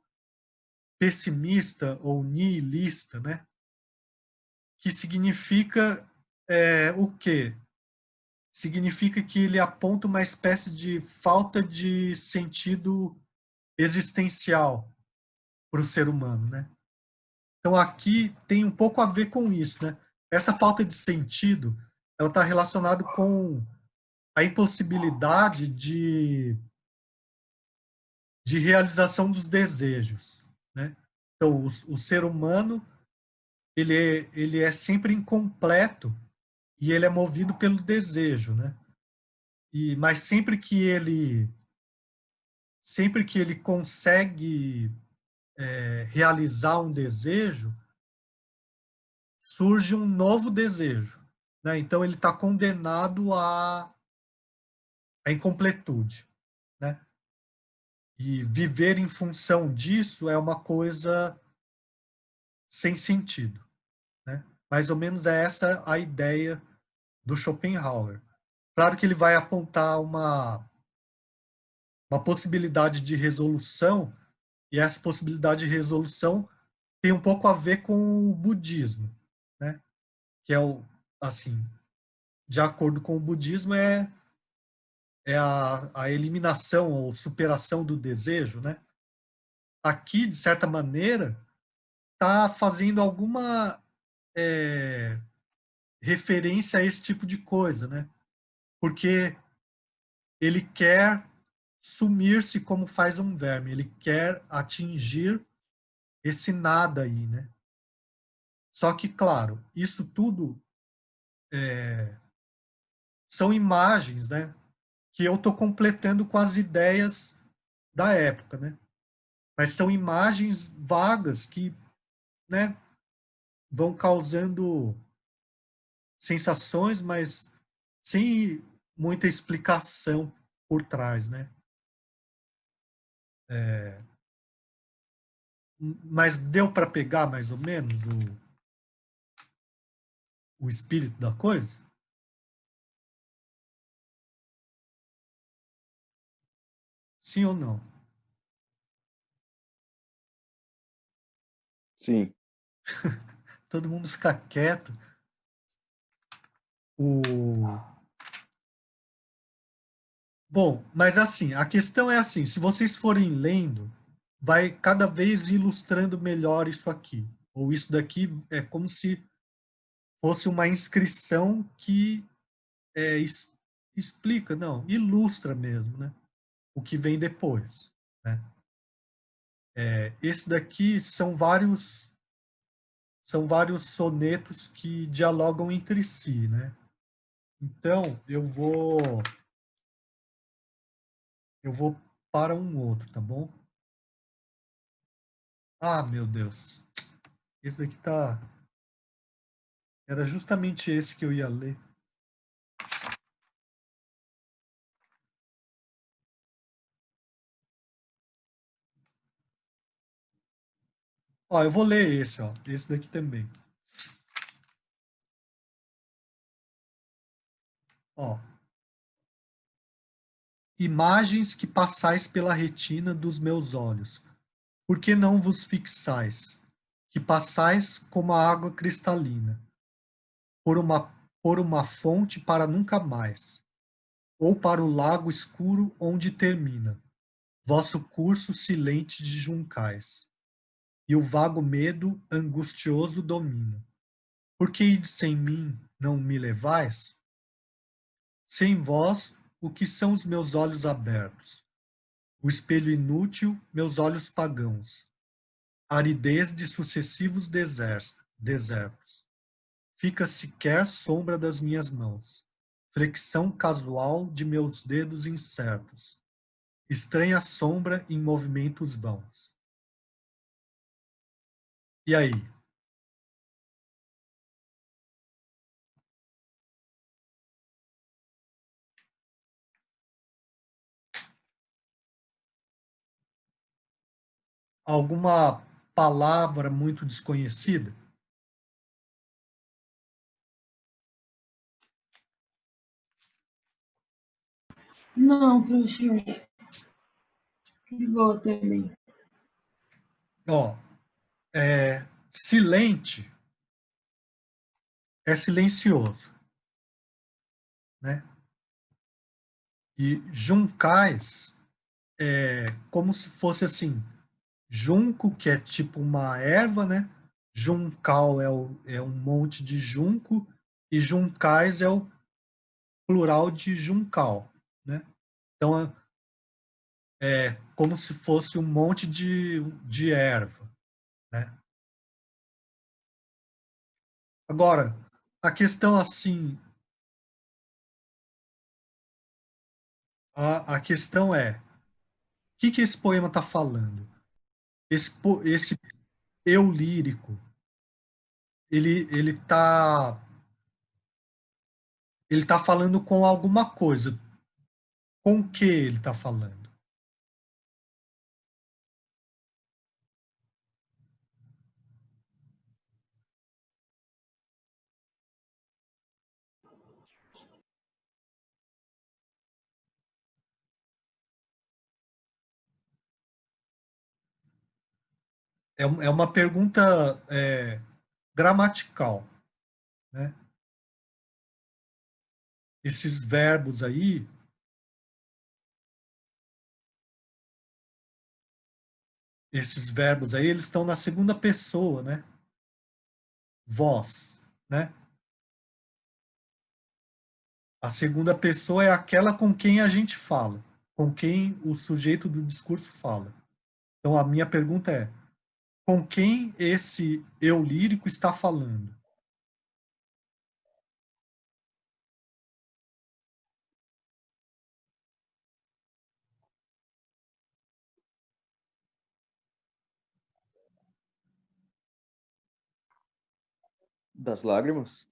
pessimista ou nihilista, né? Que significa o quê? Significa que ele aponta uma espécie de falta de sentido existencial para o ser humano, né? Então aqui tem um pouco a ver com isso, né? Essa falta de sentido, ela está relacionada com a impossibilidade de realização dos desejos, né? Então o ser humano ele é sempre incompleto e ele é movido pelo desejo, né? Mas sempre que ele consegue realizar um desejo, surge um novo desejo, né? Então ele está condenado à incompletude, né? E viver em função disso é uma coisa sem sentido, né? Mais ou menos é essa a ideia do Schopenhauer. Claro que ele vai apontar uma possibilidade de resolução, e essa possibilidade de resolução tem um pouco a ver com o budismo, né? Que assim, de acordo com o budismo, a eliminação ou superação do desejo, né? Aqui, de certa maneira, está fazendo alguma referência a esse tipo de coisa, né? Porque ele quer sumir-se como faz um verme, ele quer atingir esse nada aí, né? Só que, claro, isso tudo são imagens, né? Que eu estou completando com as ideias da época, né? Mas são imagens vagas que, né, vão causando sensações, mas sem muita explicação por trás, né? Mas deu para pegar mais ou menos o espírito da coisa? Sim ou não? Sim. Todo mundo fica quieto. Bom, mas assim, a questão é assim, se vocês forem lendo, vai cada vez ilustrando melhor isso aqui. Ou isso daqui é como se fosse uma inscrição que explica, não, ilustra mesmo, né? O que vem depois, né? Esse daqui são vários sonetos que dialogam entre si, né? Então, eu vou para um outro, tá bom? Ah, meu Deus. Esse daqui tá. Era justamente esse que eu ia ler. Ó, eu vou ler esse, ó. Esse daqui também. Ó. Imagens que passais pela retina dos meus olhos, por que não vos fixais? Que passais como a água cristalina, por uma fonte para nunca mais, ou para o lago escuro onde termina vosso curso silente de juncais, e o vago medo angustioso domina. Por que ides sem mim, não me levais? Sem vós, o que são os meus olhos abertos? O espelho inútil, meus olhos pagãos, aridez de sucessivos desertos. Fica sequer sombra das minhas mãos, flexão casual de meus dedos incertos, estranha sombra em movimentos vãos. E aí? Alguma palavra muito desconhecida? Não, professor. De boa também. Ó, silente é silencioso, né? E juncais é como se fosse assim, junco, que é tipo uma erva, né? Juncal é um monte de junco e juncais é o plural de juncal, né? Então é como se fosse um monte de erva, né? Agora, a questão assim, a questão é, o que esse poema está falando? Esse eu lírico, ele tá falando com alguma coisa. Com o que ele está falando? É uma pergunta gramatical, né? Esses verbos aí, eles estão na segunda pessoa, né? Vós, né? A segunda pessoa é aquela com quem a gente fala, com quem o sujeito do discurso fala. Então a minha pergunta é: com quem esse eu lírico está falando? Das lágrimas?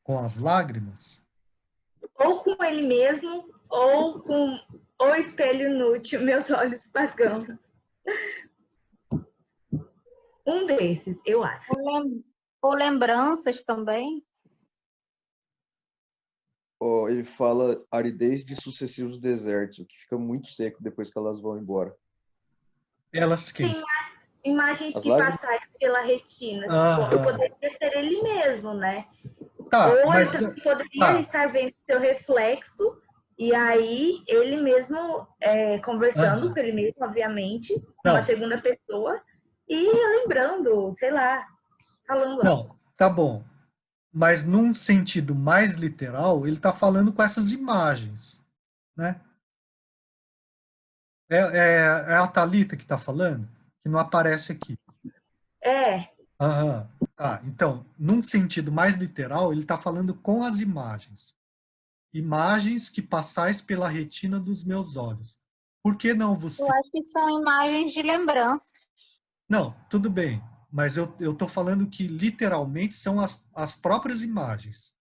Com as lágrimas? ou com ele mesmo, ou com o espelho inútil, meus olhos pagãos. Um desses, eu acho. Ou lembranças também. Ó, ele fala aridez de sucessivos desertos, o que fica muito seco depois que elas vão embora. Elas quem? Tem imagens As que lágrimas? passaram pela retina. Aham. Poderia ser ele mesmo, né? Tá, Ou ele mas também poderia tá, estar vendo seu reflexo, e aí ele mesmo conversando aham. com ele mesmo, obviamente, com uma Não, segunda pessoa, e lembrando, sei lá, falando algo. não, tá bom. Mas num sentido mais literal, ele está falando com essas imagens, né? É a Thalita que está falando, que não aparece aqui. É, Aham. Tá, então, num sentido mais literal, ele está falando com as imagens. Imagens que passais pela retina dos meus olhos. Por que não vos... Eu acho que são imagens de lembrança. Não, tudo bem, mas eu estou falando que literalmente são as próprias imagens.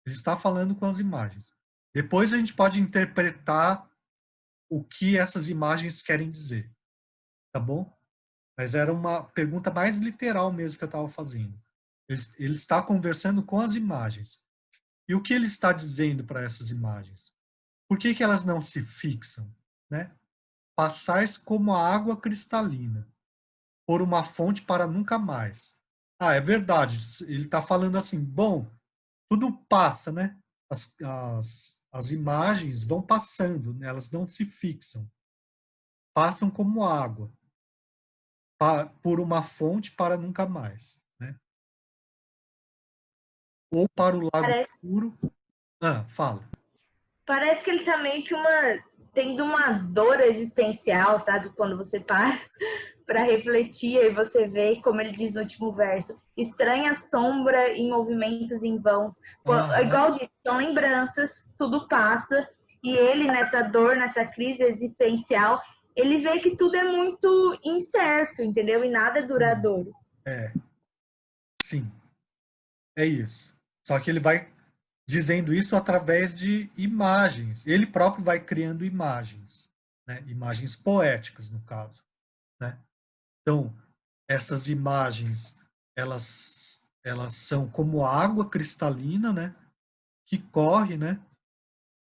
Ele está falando com as imagens. Depois a gente pode interpretar o que essas imagens querem dizer, tá bom? Mas era uma pergunta mais literal mesmo que eu estava fazendo. Ele está conversando com as imagens. E o que ele está dizendo para essas imagens? Por que elas não se fixam, né? Passais como a água cristalina, por uma fonte para nunca mais. Ah, é verdade. Ele está falando assim, bom, tudo passa, né? As imagens vão passando, né? Elas não se fixam. Passam como água, por uma fonte para nunca mais, né? Ou para o lago parece, escuro. Ah, fala. parece que ele tá meio que tendo uma dor existencial, sabe? Quando você para para refletir e você vê, como ele diz no último verso, estranha sombra em movimentos em vãos. Aham, Igual disse, são lembranças, tudo passa, e ele nessa dor, nessa crise existencial, ele vê que tudo é muito incerto, entendeu? E nada é duradouro. é, sim, é isso. Só que ele vai dizendo isso através de imagens. Ele próprio vai criando imagens, né? Imagens poéticas, no caso, né? Então, essas imagens, elas são como água cristalina, né? Que corre, né?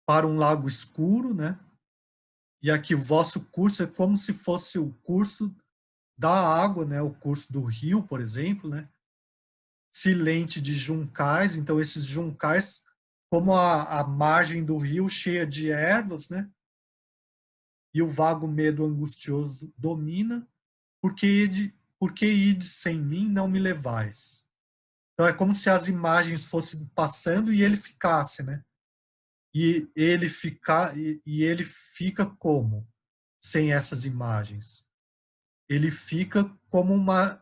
Para um lago escuro, né? E aqui o vosso curso é como se fosse o curso da água, né? O curso do rio, por exemplo, né? Silente de juncais, então esses juncais, como a margem do rio cheia de ervas, né? E o vago medo angustioso domina, porque ides sem mim não me levais. Então é como se as imagens fossem passando e ele ficasse, né? E ele fica como sem essas imagens? Ele fica como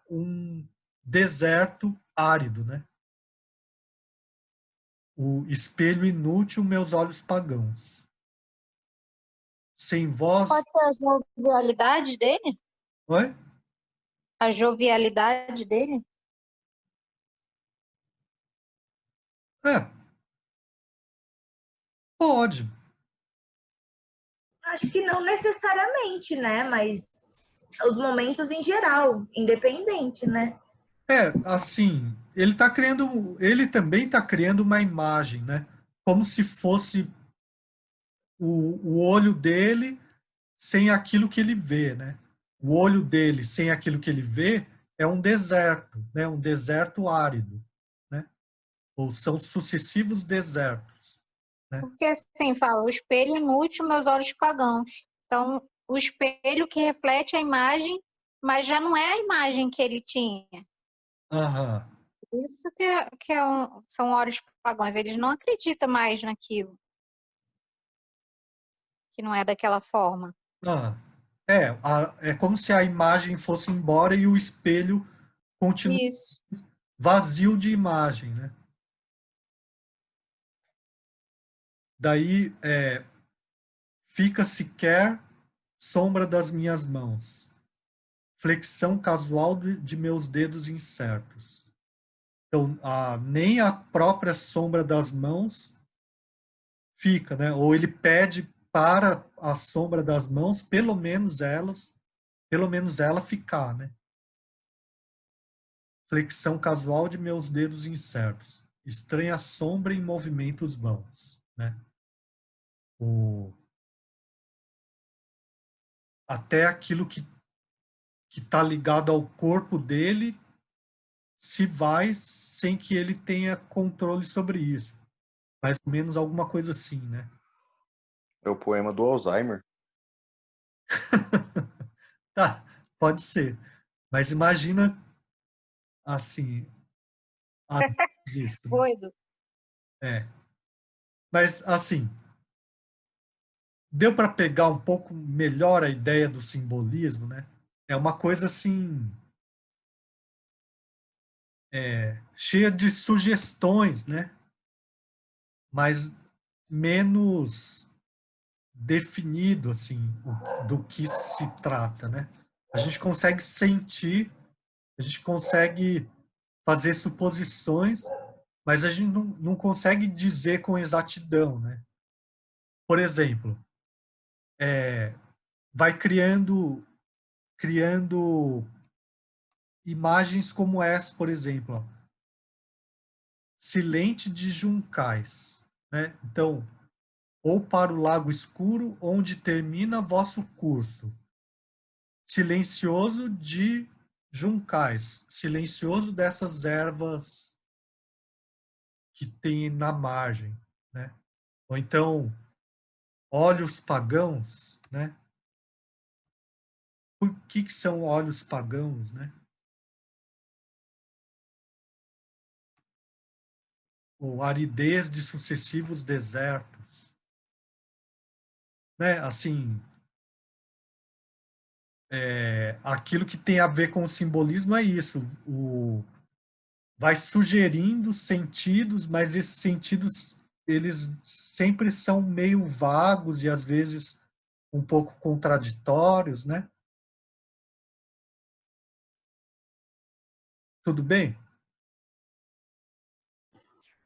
um deserto árido, né? O espelho inútil, meus olhos pagãos. Sem voz. Pode ser a jovialidade dele? Oi? A jovialidade dele? É, pode. Acho que não necessariamente, né? Mas os momentos em geral, independente, né? É, assim, ele também está criando uma imagem, né? Como se fosse o olho dele sem aquilo que ele vê, né? O olho dele sem aquilo que ele vê é um deserto, né? Um deserto árido, né? Ou são sucessivos desertos, né? Porque assim, fala, o espelho inútil, meus olhos pagãos. Então, o espelho que reflete a imagem, mas já não é a imagem que ele tinha. Aham. Isso são olhos pagãos. Eles não acreditam mais naquilo, que não é daquela forma. Ah, é como se a imagem fosse embora e o espelho continua Isso. vazio de imagem, né? Daí fica sequer sombra das minhas mãos, flexão casual de meus dedos incertos. Então, nem a própria sombra das mãos fica, né? Ou ele pede para a sombra das mãos, pelo menos ela ficar, né? Flexão casual de meus dedos incertos. Estranha sombra em movimentos vãos, né? Até aquilo que está ligado ao corpo dele se vai sem que ele tenha controle sobre isso. Mais ou menos alguma coisa assim, né? É o poema do Alzheimer. Tá, pode ser. Mas imagina assim, a disso, né? Doido. É. Mas assim, deu para pegar um pouco melhor a ideia do simbolismo, né? É uma coisa assim, cheia de sugestões, né? Mas menos definido assim do que se trata, né? A gente consegue sentir, a gente consegue fazer suposições, mas a gente não consegue dizer com exatidão, né? Por exemplo, vai criando imagens como essa, por exemplo, ó, Silente de Juncais, né? Então, ou para o lago escuro, onde termina vosso curso. Silencioso de Juncais, silencioso dessas ervas que tem na margem, né? Ou então, olhos pagãos, né? Por que são olhos pagãos, né? Ou aridez de sucessivos desertos, né? Assim, aquilo que tem a ver com o simbolismo é isso. Vai sugerindo sentidos, mas esses sentidos eles sempre são meio vagos e às vezes um pouco contraditórios, né? Tudo bem?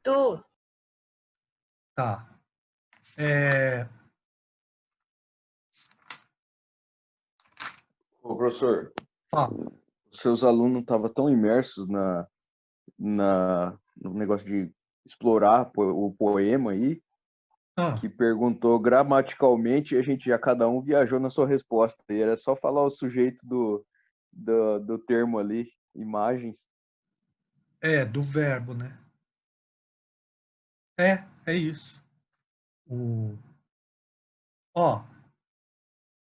Tu, Tá. É, Ô, professor, fala. seus alunos estavam tão imersos no negócio de explorar o poema aí, Ah, que perguntou gramaticalmente e a gente já cada um viajou na sua resposta. E era só falar o sujeito do termo ali, imagens. do verbo, né? É isso. Ó,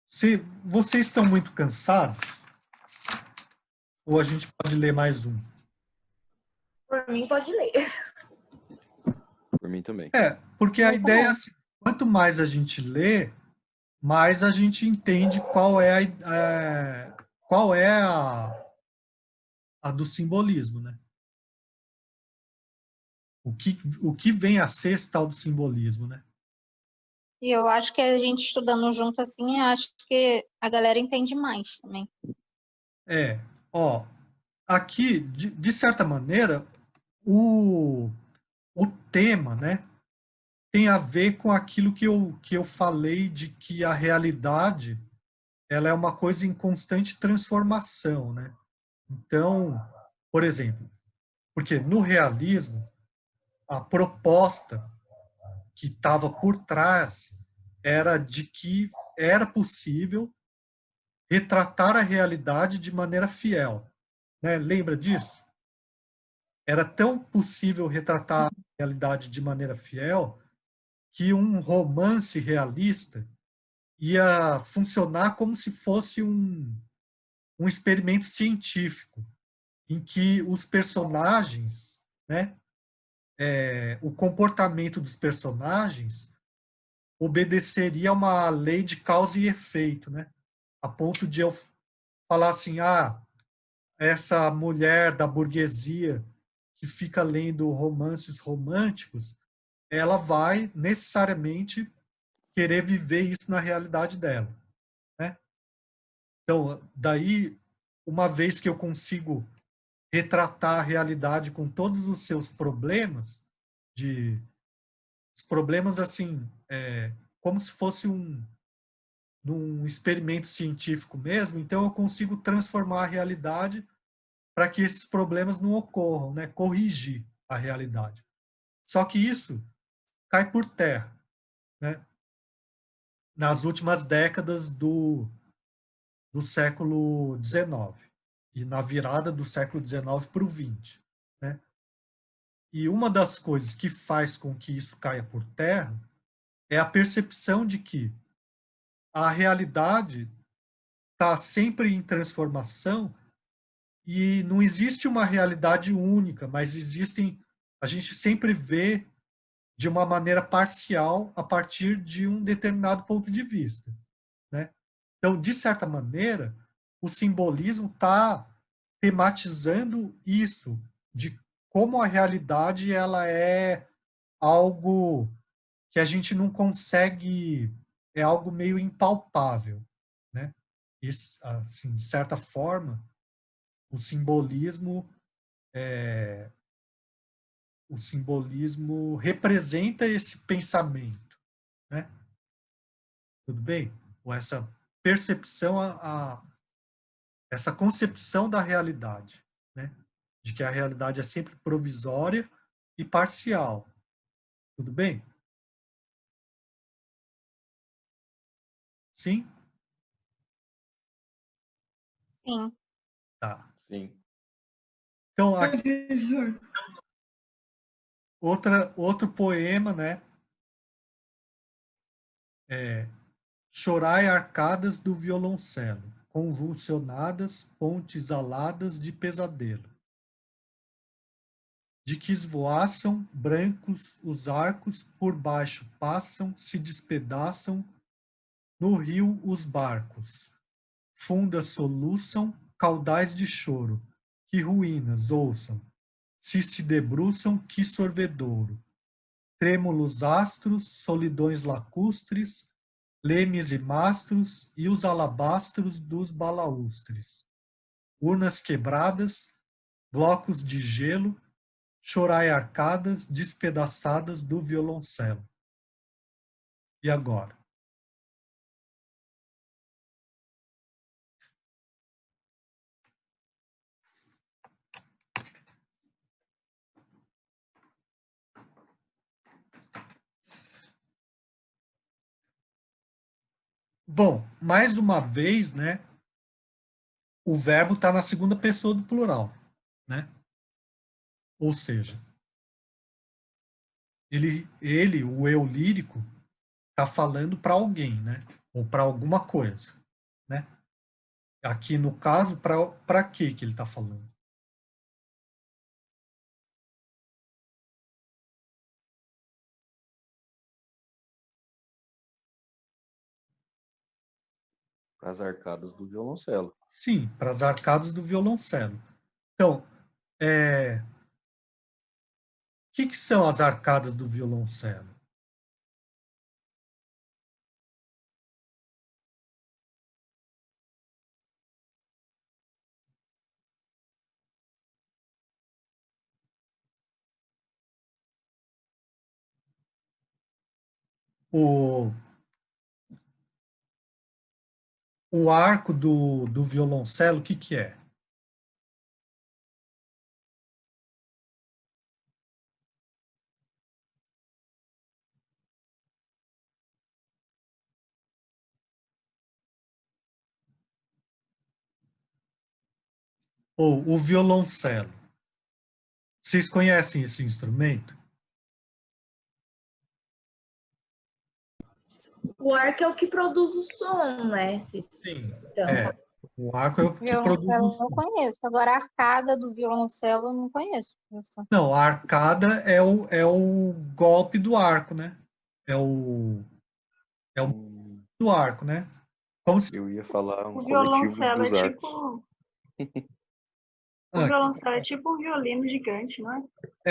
se vocês estão muito cansados, ou a gente pode ler mais um? por mim, pode ler. Por mim também. Porque a Muito ideia é bom. assim, quanto mais a gente lê, mais a gente entende qual é a do simbolismo, né? O que vem a ser esse tal do simbolismo, né? E eu acho que a gente estudando junto assim, eu acho que a galera entende mais também. Ó, aqui, de certa maneira, o tema, né, tem a ver com aquilo que eu falei de que a realidade ela é uma coisa em constante transformação, né? Então, por exemplo, porque no realismo, a proposta que estava por trás era de que era possível retratar a realidade de maneira fiel, né? Lembra disso? Era tão possível retratar a realidade de maneira fiel que um romance realista ia funcionar como se fosse um experimento científico, em que os personagens, né, o comportamento dos personagens obedeceria a uma lei de causa e efeito, né? A ponto de eu falar assim, essa mulher da burguesia que fica lendo romances românticos, ela vai necessariamente querer viver isso na realidade dela, né? Então, daí, uma vez que eu consigo retratar a realidade com todos os seus problemas de os problemas assim, como se fosse num experimento científico mesmo, então eu consigo transformar a realidade para que esses problemas não ocorram, né? Corrigir a realidade. Só que isso cai por terra, né? Nas últimas décadas do século XIX e na virada do século XIX para o XX, né? E uma das coisas que faz com que isso caia por terra é a percepção de que a realidade está sempre em transformação e não existe uma realidade única, mas a gente sempre vê de uma maneira parcial a partir de um determinado ponto de vista, né? Então, de certa maneira, o simbolismo está tematizando isso, de como a realidade ela é algo que a gente não consegue, é algo meio impalpável, né? E, assim, de certa forma, o simbolismo representa esse pensamento, né? Tudo bem? Ou essa percepção, essa concepção da realidade, né? De que a realidade é sempre provisória e parcial. Tudo bem? Sim? Sim. Tá. Sim. Então, Professor, outro poema, né? Chorai arcadas do violoncelo, convulsionadas pontes aladas de pesadelo. De que esvoaçam, brancos os arcos, por baixo passam, se despedaçam, no rio os barcos. Fundas soluçam, caudais de choro, que ruínas ouçam, se debruçam, que sorvedouro. Trêmulos astros, solidões lacustres, lemes e mastros, e os alabastros dos balaústres. Urnas quebradas, blocos de gelo, chorai arcadas despedaçadas do violoncelo. E agora? Bom, mais uma vez, né? O verbo está na segunda pessoa do plural, né? Ou seja, o eu lírico, está falando para alguém, né? Ou para alguma coisa, né? Aqui no caso, para que ele está falando? Para as arcadas do violoncelo. Sim, para as arcadas do violoncelo. Então, o que são as arcadas do violoncelo? O, o arco do violoncelo, o que é? Ou o violoncelo. Vocês conhecem esse instrumento? O arco é o que produz o som, né? Sim. Então, O arco é o que produz o Violoncelo eu som. conheço. Agora, a arcada do violoncelo eu não conheço, professor. Não, a arcada é o golpe do arco, né? É o do arco, né? Como se, Eu ia falar um O coletivo violoncelo é dos arcos. tipo. O ah, violoncelo é tipo um violino gigante, não é?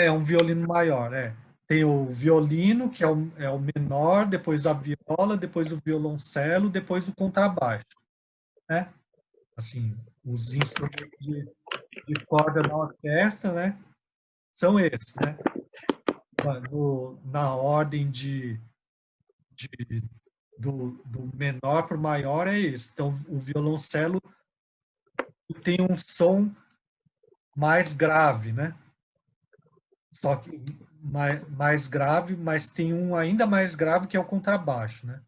é um violino maior, é. Tem o violino, que é o menor, depois a viola, depois o violoncelo, depois o contrabaixo, né? Assim, os instrumentos de corda na orquestra, né? São esses, né? na ordem do menor para o maior é esse. Então, o violoncelo tem um som mais grave, né? Só que mais grave, mas tem um ainda mais grave que é o contrabaixo, né?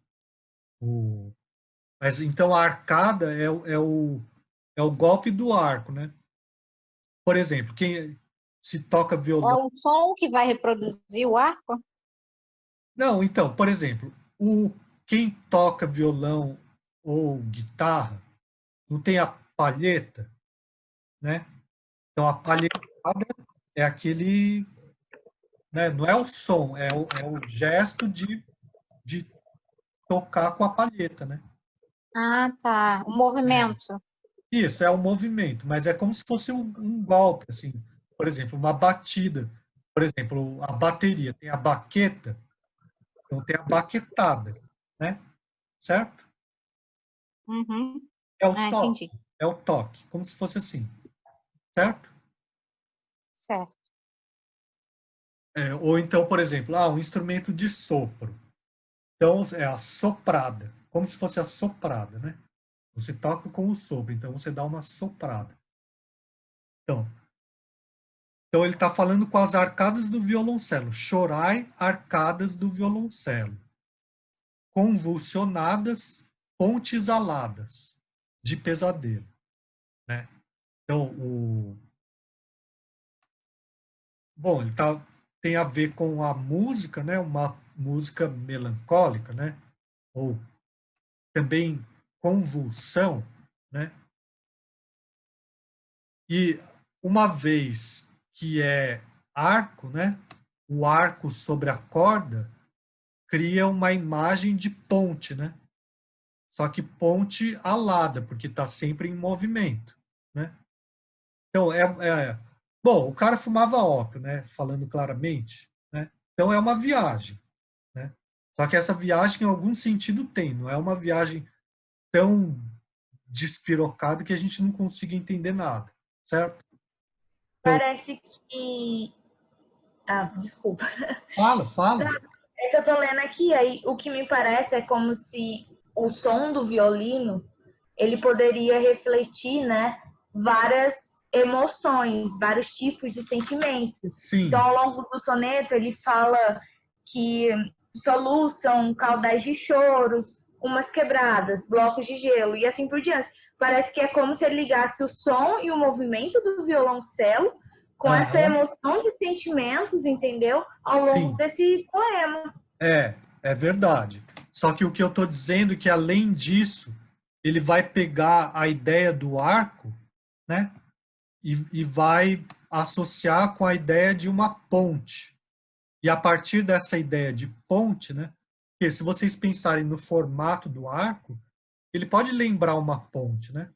Mas então a arcada é o golpe do arco, né? Por exemplo, quem se toca É violão. um som que vai reproduzir o arco? Não, então, por exemplo, quem toca violão ou guitarra não tem a palheta, né? Então a palhetada é aquele, né? Não é o som, é o gesto de tocar com a palheta, né? Ah, tá. O movimento. Isso, é o movimento, mas é como se fosse um golpe, assim. Por exemplo, uma batida. Por exemplo, a bateria tem a baqueta, então tem a baquetada, né? Certo? Uhum. É o Ah, toque. entendi. É o toque, como se fosse assim, certo? Certo. Ou então, por exemplo, um instrumento de sopro. Então, é a soprada, como se fosse a soprada, né? Você toca com o sopro, então você dá uma soprada. Então ele está falando com as arcadas do violoncelo. Chorai, arcadas do violoncelo. Convulsionadas, pontes aladas, de pesadelo. Né? Então, bom, tem a ver com a música, né? Uma música melancólica, né? Ou também convulsão, né? E uma vez que é arco, né? O arco sobre a corda cria uma imagem de ponte, né? Só que ponte alada, porque está sempre em movimento, né? Então, bom, o cara fumava ópio, né? Falando claramente, né? Então, é uma viagem, né? Só que essa viagem, em algum sentido, tem. Não é uma viagem tão despirocada que a gente não consiga entender nada, certo? Então, Parece que. Ah, desculpa. fala. É que eu tô lendo aqui, aí o que me parece é como se o som do violino ele poderia refletir, né, várias emoções, vários tipos de sentimentos. Então, Sim, ao longo do soneto, ele fala que soluçam caudais de choros, umas quebradas, blocos de gelo e assim por diante. Parece que é como se ele ligasse o som e o movimento do violoncelo com essa aham, emoção de sentimentos, entendeu? Ao longo sim, desse poema. é verdade. Só que o que eu estou dizendo é que, além disso, ele vai pegar a ideia do arco, né? E vai associar com a ideia de uma ponte. E a partir dessa ideia de ponte, né? Porque se vocês pensarem no formato do arco, ele pode lembrar uma ponte, né?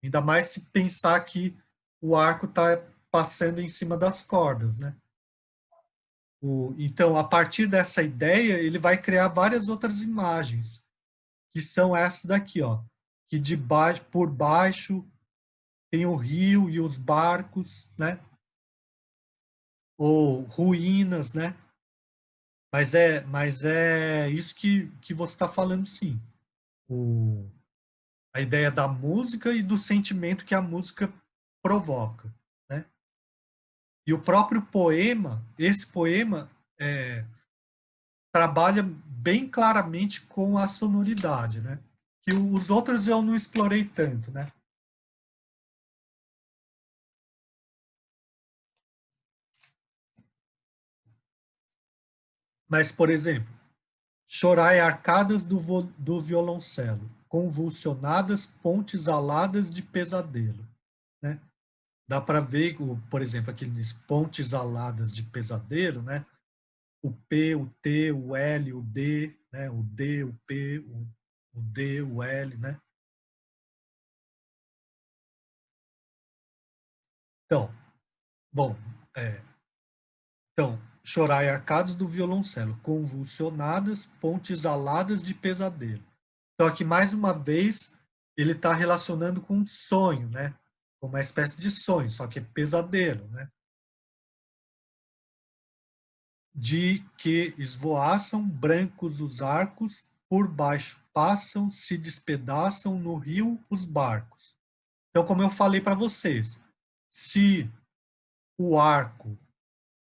Ainda mais se pensar que o arco está passando em cima das cordas, né? Então, a partir dessa ideia, ele vai criar várias outras imagens, que são essas daqui, ó, que por baixo tem o rio e os barcos, né? Ou ruínas, né? Mas é isso que você está falando, sim. A ideia da música e do sentimento que a música provoca, né? E o próprio poema, esse poema trabalha bem claramente com a sonoridade, né? Que os outros eu não explorei tanto, né? Mas, por exemplo, chorai arcadas do violoncelo, convulsionadas pontes aladas de pesadelo, né? Dá para ver, por exemplo, aqueles pontes aladas de pesadelo, né? O P, o T, o L, o D, né? O D, o P, o D, o L, né? Então, bom, então, chorai arcadas do violoncelo, convulsionadas pontes aladas de pesadelo. Então, aqui, mais uma vez, ele está relacionando com um sonho, né? Com uma espécie de sonho, só que é pesadelo, né? de que esvoaçam, brancos os arcos, por baixo passam, se despedaçam no rio os barcos. Então, como eu falei para vocês, se o arco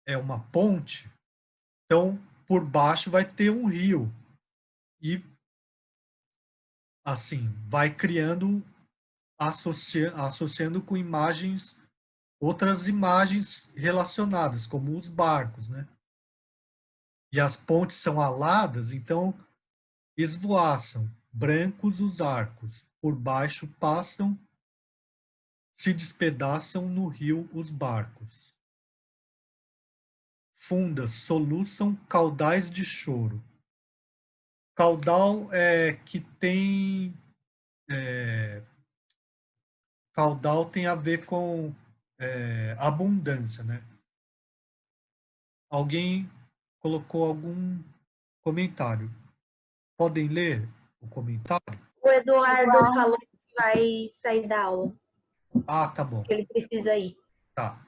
é uma ponte, então por baixo vai ter um rio. E assim, vai criando, associando com imagens, outras imagens relacionadas, como os barcos, né? E as pontes são aladas, então esvoaçam, brancos os arcos, por baixo passam, se despedaçam no rio os barcos. Fundas soluçam caudais de choro. Caudal é que tem caudal tem a ver com abundância, né? Alguém colocou algum comentário? Podem ler o comentário? O Eduardo falou que vai sair da aula, Ah, tá bom. que ele precisa ir. Tá.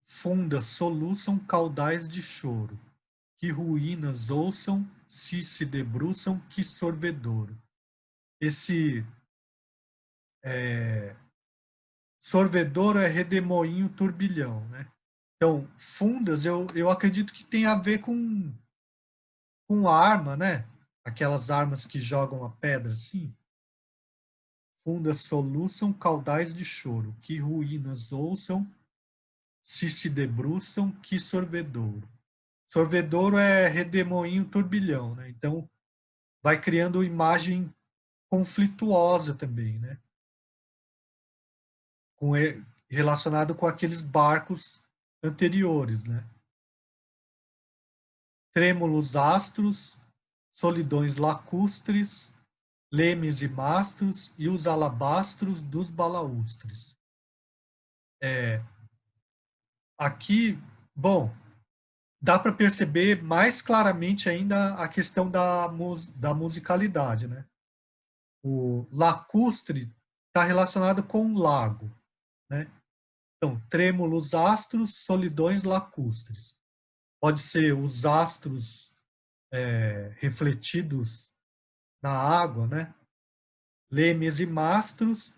Fundas soluçam caudais de choro, que ruínas ouçam, se debruçam, que sorvedouro. Esse sorvedouro é redemoinho turbilhão, né? Então, fundas, eu acredito que tem a ver com arma, né? Aquelas armas que jogam a pedra, assim. Fundas soluçam caudais de choro, que ruínas ouçam, se debruçam, que sorvedouro. Sorvedouro é redemoinho turbilhão, né? Então, vai criando imagem conflituosa também, né? Relacionado com aqueles barcos anteriores, né? Trêmulos astros, solidões lacustres, lemes e mastros e os alabastros dos balaústres. Aqui, bom, dá para perceber mais claramente ainda a questão da musicalidade, né? O lacustre está relacionado com o lago, né? Então, trêmulos astros, solidões lacustres. Pode ser os astros refletidos na água, né? Lemes e mastros,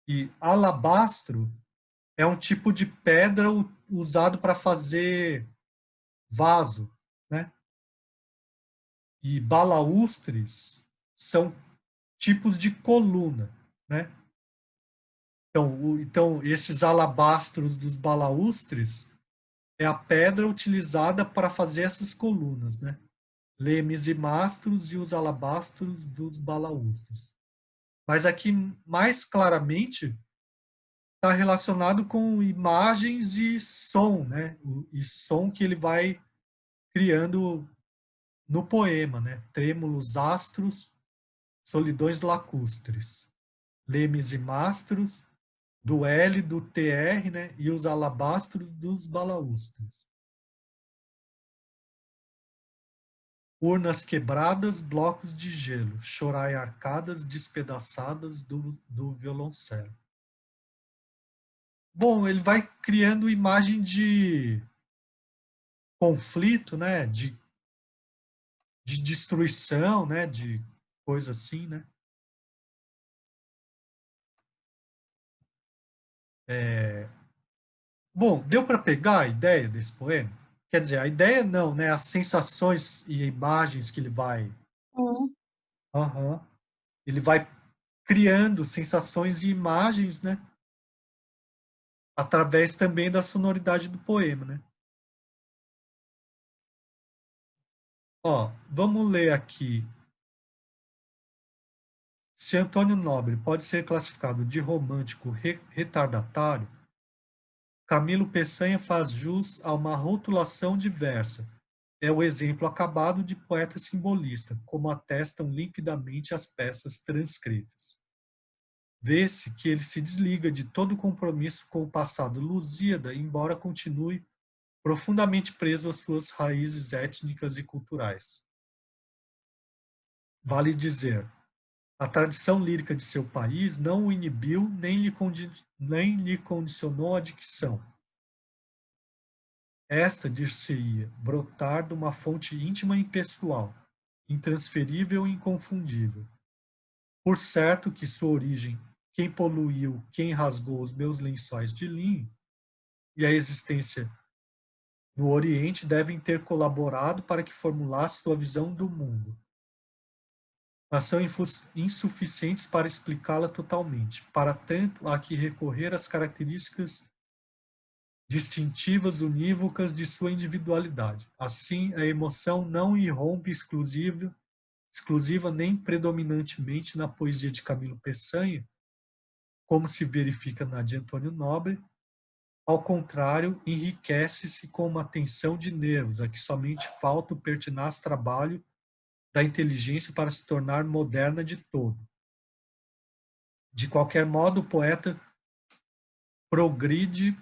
e alabastro é um tipo de pedra usado para fazer vaso, né? E balaústres são tipos de coluna, né? Então esses alabastros dos balaústres é a pedra utilizada para fazer essas colunas, né? Lemes e mastros e os alabastros dos balaústres. Mas aqui, mais claramente, está relacionado com imagens e som, né? E som que ele vai criando no poema, né? Trêmulos astros, solidões lacustres, lemes e mastros, do L, do TR, né? E os alabastros dos balaústres. Urnas quebradas, blocos de gelo, chorai arcadas despedaçadas do violoncelo. Bom, ele vai criando imagem de conflito, né? De destruição, né? De coisa assim, né? Bom, deu para pegar a ideia desse poema? Quer dizer, a ideia não, né? As sensações e imagens que ele vai... Uhum. Ele vai criando sensações e imagens, né? Através também da sonoridade do poema, né? Ó, vamos ler aqui. Se Antônio Nobre pode ser classificado de romântico retardatário, Camilo Peçanha faz jus a uma rotulação diversa. É o exemplo acabado de poeta simbolista, como atestam limpidamente as peças transcritas. Vê-se que ele se desliga de todo compromisso com o passado lusíada, embora continue profundamente preso às suas raízes étnicas e culturais. Vale dizer, a tradição lírica de seu país não o inibiu nem lhe condicionou a dicção. Esta, dir-se-ia, brotar de uma fonte íntima e impessoal, intransferível e inconfundível. Por certo que sua origem, quem poluiu, quem rasgou os meus lençóis de linho, e a existência no Oriente devem ter colaborado para que formulasse sua visão do mundo, mas são insuficientes para explicá-la totalmente. Para tanto, há que recorrer às características distintivas unívocas de sua individualidade. Assim, a emoção não irrompe exclusiva nem predominantemente na poesia de Camilo Peçanha, como se verifica na de Antônio Nobre. Ao contrário, enriquece-se com uma tensão de nervos, a que somente falta o pertinaz trabalho da inteligência para se tornar moderna de todo. De qualquer modo, o poeta progride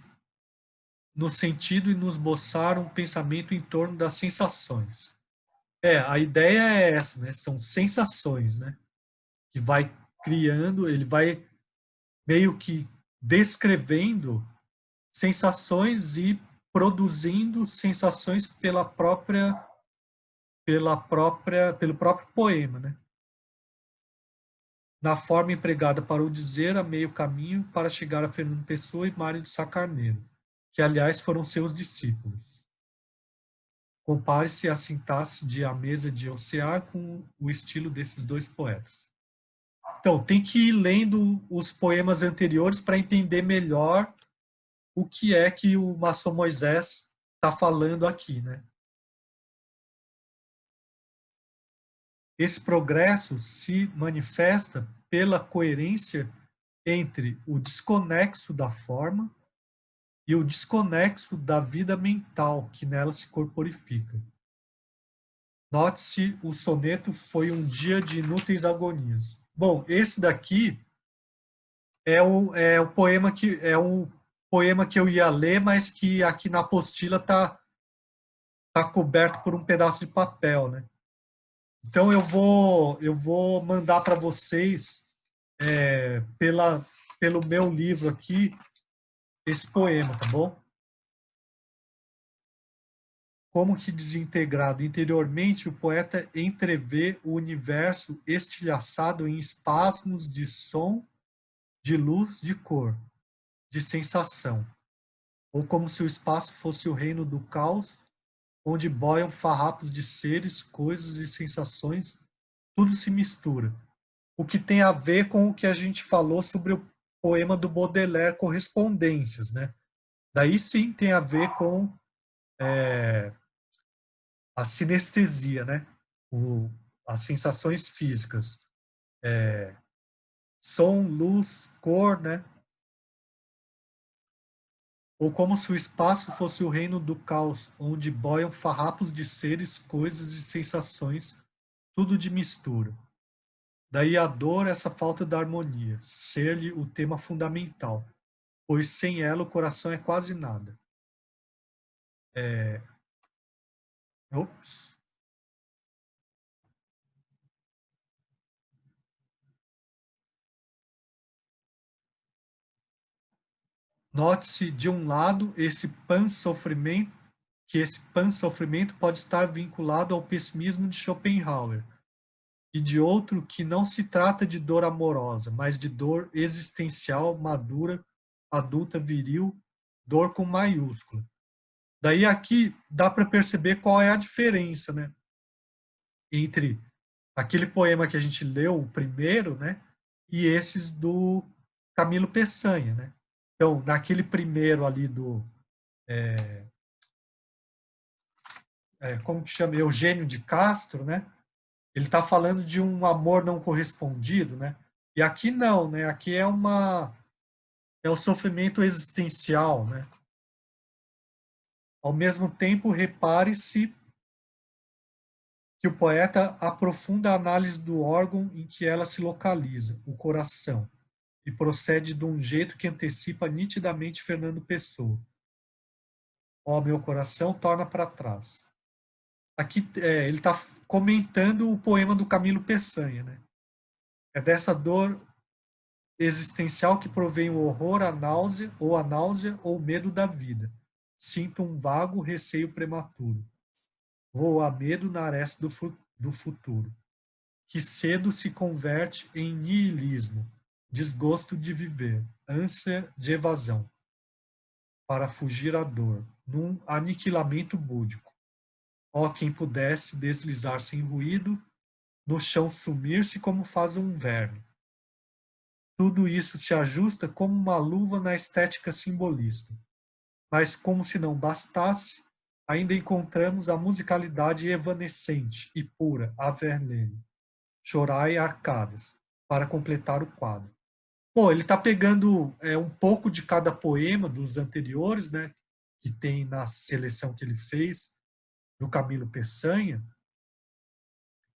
no sentido de nos esboçar um pensamento em torno das sensações. A ideia é essa, né? São sensações, né? Que vai criando, ele vai meio que descrevendo sensações e produzindo sensações pelo próprio poema, né? Na forma empregada para o dizer, a meio caminho para chegar a Fernando Pessoa e Mário de Sá Carneiro, que aliás foram seus discípulos. Compare-se a sintaxe de A Mesa de Elcear com o estilo desses dois poetas. Então, tem que ir lendo os poemas anteriores para entender melhor o que é que o Masson Moisés está falando aqui, né? Esse progresso se manifesta pela coerência entre o desconexo da forma e o desconexo da vida mental que nela se corporifica. Note-se, o soneto foi um dia de inúteis agonias. Bom, esse daqui é o poema que eu ia ler, mas que aqui na apostila tá coberto por um pedaço de papel, né? Então eu vou mandar para vocês pelo meu livro aqui esse poema, tá bom? Como que desintegrado interiormente, o poeta entrevê o universo estilhaçado em espasmos de som, de luz, de cor, de sensação. Ou como se o espaço fosse o reino do caos, onde boiam farrapos de seres, coisas e sensações, tudo se mistura. O que tem a ver com o que a gente falou sobre o poema do Baudelaire, Correspondências, né? Daí sim tem a ver com a sinestesia, né? As sensações físicas. Som, luz, cor, né? Ou como se o espaço fosse o reino do caos, onde boiam farrapos de seres, coisas e sensações, tudo de mistura. Daí a dor, essa falta da harmonia, ser-lhe o tema fundamental, pois sem ela o coração é quase nada. Ops. Note-se, de um lado, esse pansofrimento pode estar vinculado ao pessimismo de Schopenhauer, e de outro que não se trata de dor amorosa, mas de dor existencial, madura, adulta, viril, dor com maiúscula. Daí aqui dá para perceber qual é a diferença, né, entre aquele poema que a gente leu, o primeiro, né, e esses do Camilo Peçanha, né? Então, naquele primeiro ali do como que chama? Eugênio de Castro, né? Ele está falando de um amor não correspondido, né? E aqui não, né? Aqui é o sofrimento existencial, né? Ao mesmo tempo, repare-se que o poeta aprofunda a análise do órgão em que ela se localiza, o coração, e procede de um jeito que antecipa nitidamente Fernando Pessoa. Ó, meu coração, torna para trás. Aqui ele está comentando o poema do Camilo Peçanha, né? É dessa dor existencial que provém o horror, a náusea ou o medo da vida. sinto um vago receio prematuro. Vou a medo na aresta do futuro, que cedo se converte em niilismo, desgosto de viver, ânsia de evasão, para fugir à dor, num aniquilamento búdico. Ó, quem pudesse deslizar sem ruído, no chão sumir-se como faz um verme. Tudo isso se ajusta como uma luva na estética simbolista. Mas, como se não bastasse, ainda encontramos a musicalidade evanescente e pura, a Verlaine. Chorai arcadas, para completar o quadro. Bom, ele está pegando um pouco de cada poema dos anteriores, né, que tem na seleção que ele fez, do Camilo Peçanha,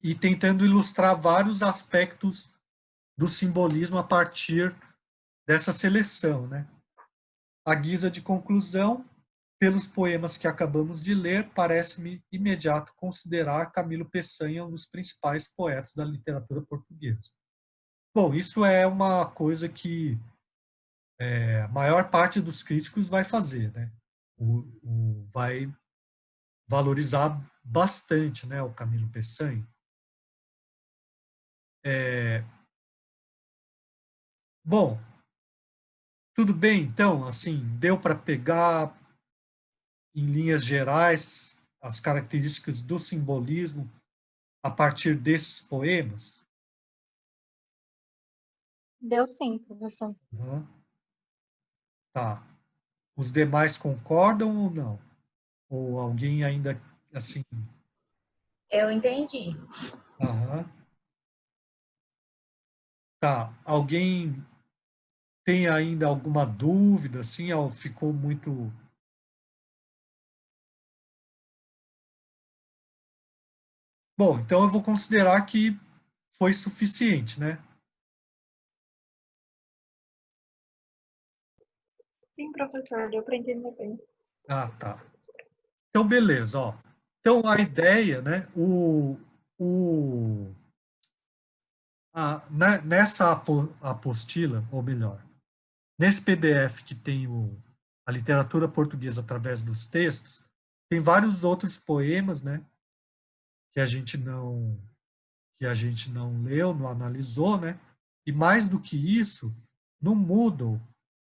e tentando ilustrar vários aspectos do simbolismo a partir dessa seleção, né? À guisa de conclusão, pelos poemas que acabamos de ler, parece-me imediato considerar Camilo Peçanha um dos principais poetas da literatura portuguesa. Bom, isso é uma coisa que a maior parte dos críticos vai fazer, né? Vai valorizar bastante, né, o Camilo Peçanha. Bom, tudo bem, então, assim, deu para pegar em linhas gerais as características do simbolismo a partir desses poemas? Deu sim, professor. Uhum. Tá. Os demais concordam ou não? Ou alguém ainda, assim... Eu entendi. Uhum. Tá. Alguém tem ainda alguma dúvida, assim, ou ficou muito... Bom, então eu vou considerar que foi suficiente, né? Sim, professor, deu para entender bem. Ah, tá. Então, beleza, ó. Então, a ideia, né, nessa apostila, ou melhor, nesse PDF que tem a literatura portuguesa através dos textos, tem vários outros poemas, né, que a gente não leu, não analisou, né? E mais do que isso, no Moodle,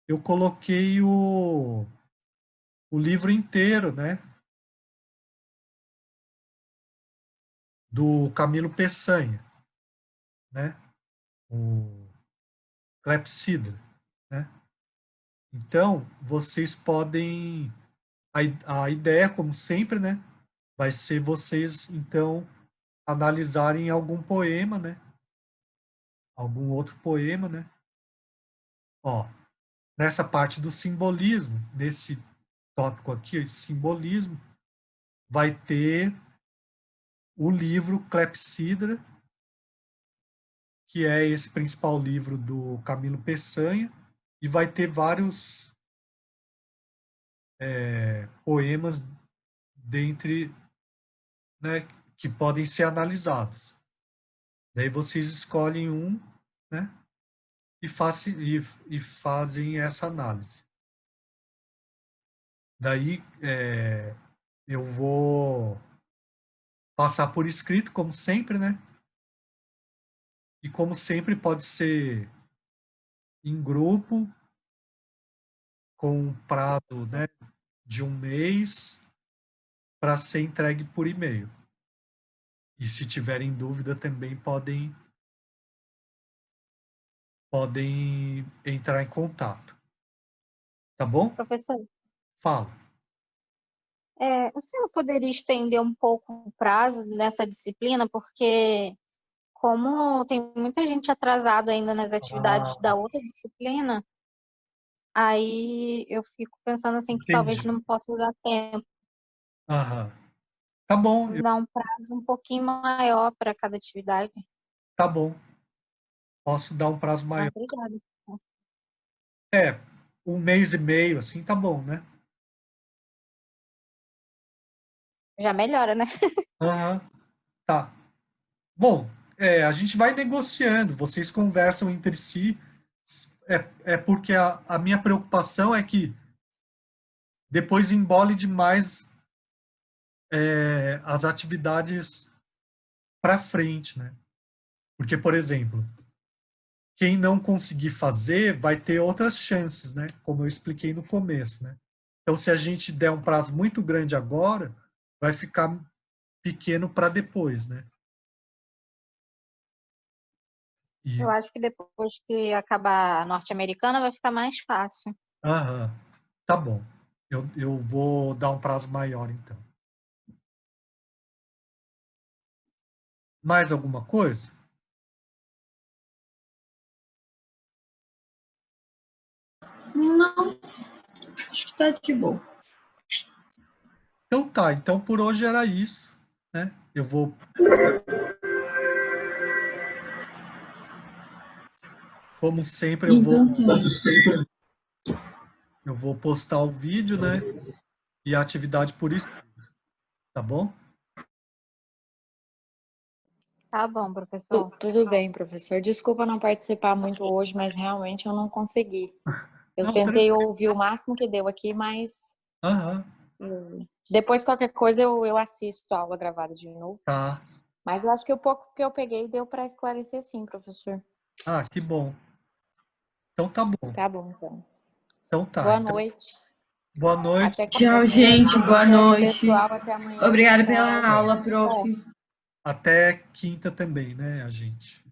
eu coloquei o livro inteiro, né, do Camilo Peçanha, né? O Clepsydra, né? Então, vocês podem... A ideia, como sempre, né, vai ser vocês, então, analisarem algum poema, né? Algum outro poema, né? Ó, nessa parte do simbolismo, nesse tópico aqui, simbolismo, vai ter o livro Clepsydra, que é esse principal livro do Camilo Peçanha, e vai ter vários poemas dentre, né, que podem ser analisados. Daí vocês escolhem um, né, e fazem essa análise. Daí eu vou passar por escrito, como sempre, né? E como sempre pode ser em grupo, com um prazo, né, de 1 mês, para ser entregue por e-mail. E se tiverem dúvida também podem entrar em contato. Tá bom? Professor, Fala. o senhor poderia estender um pouco o prazo nessa disciplina, porque como tem muita gente atrasada ainda nas atividades da Ah, outra disciplina, aí eu fico pensando assim que talvez entendi. não possa dar tempo, Aham. Tá bom, dar um prazo um pouquinho maior para cada atividade. tá bom. Posso dar um prazo Ah, maior. obrigada. 1 mês e meio, assim, tá bom, né? Já melhora, né? Aham, tá. Bom, a gente vai negociando, vocês conversam entre si. É porque a minha preocupação é que depois embole demais as atividades para frente, né? Porque, por exemplo, quem não conseguir fazer vai ter outras chances, né? Como eu expliquei no começo, né? Então, se a gente der um prazo muito grande agora, vai ficar pequeno para depois, né? Eu acho que depois que acabar a norte-americana vai ficar mais fácil. Aham, tá bom. Eu vou dar um prazo maior, então. Mais alguma coisa? Não, acho que tá de boa. Então tá, então por hoje era isso, né? Como sempre, Então tá. eu vou postar o vídeo, né? E a atividade por escrito, tá bom? Tá bom, professor. Tudo bem, professor. Desculpa não participar muito hoje, mas realmente eu não consegui. Eu Não, tentei ouvir o máximo que deu aqui, mas Aham, depois qualquer coisa eu assisto a aula gravada de novo. tá. Mas eu acho que o pouco que eu peguei deu para esclarecer sim, professor. Ah, que bom. Então tá bom. Tá bom, então. Então tá. Boa Então, noite. boa noite. Até Tchau, quinta. gente. Boa noite. Pessoal, até amanhã. Obrigada Tchau. pela aula, prof. Até quinta também, né, a gente?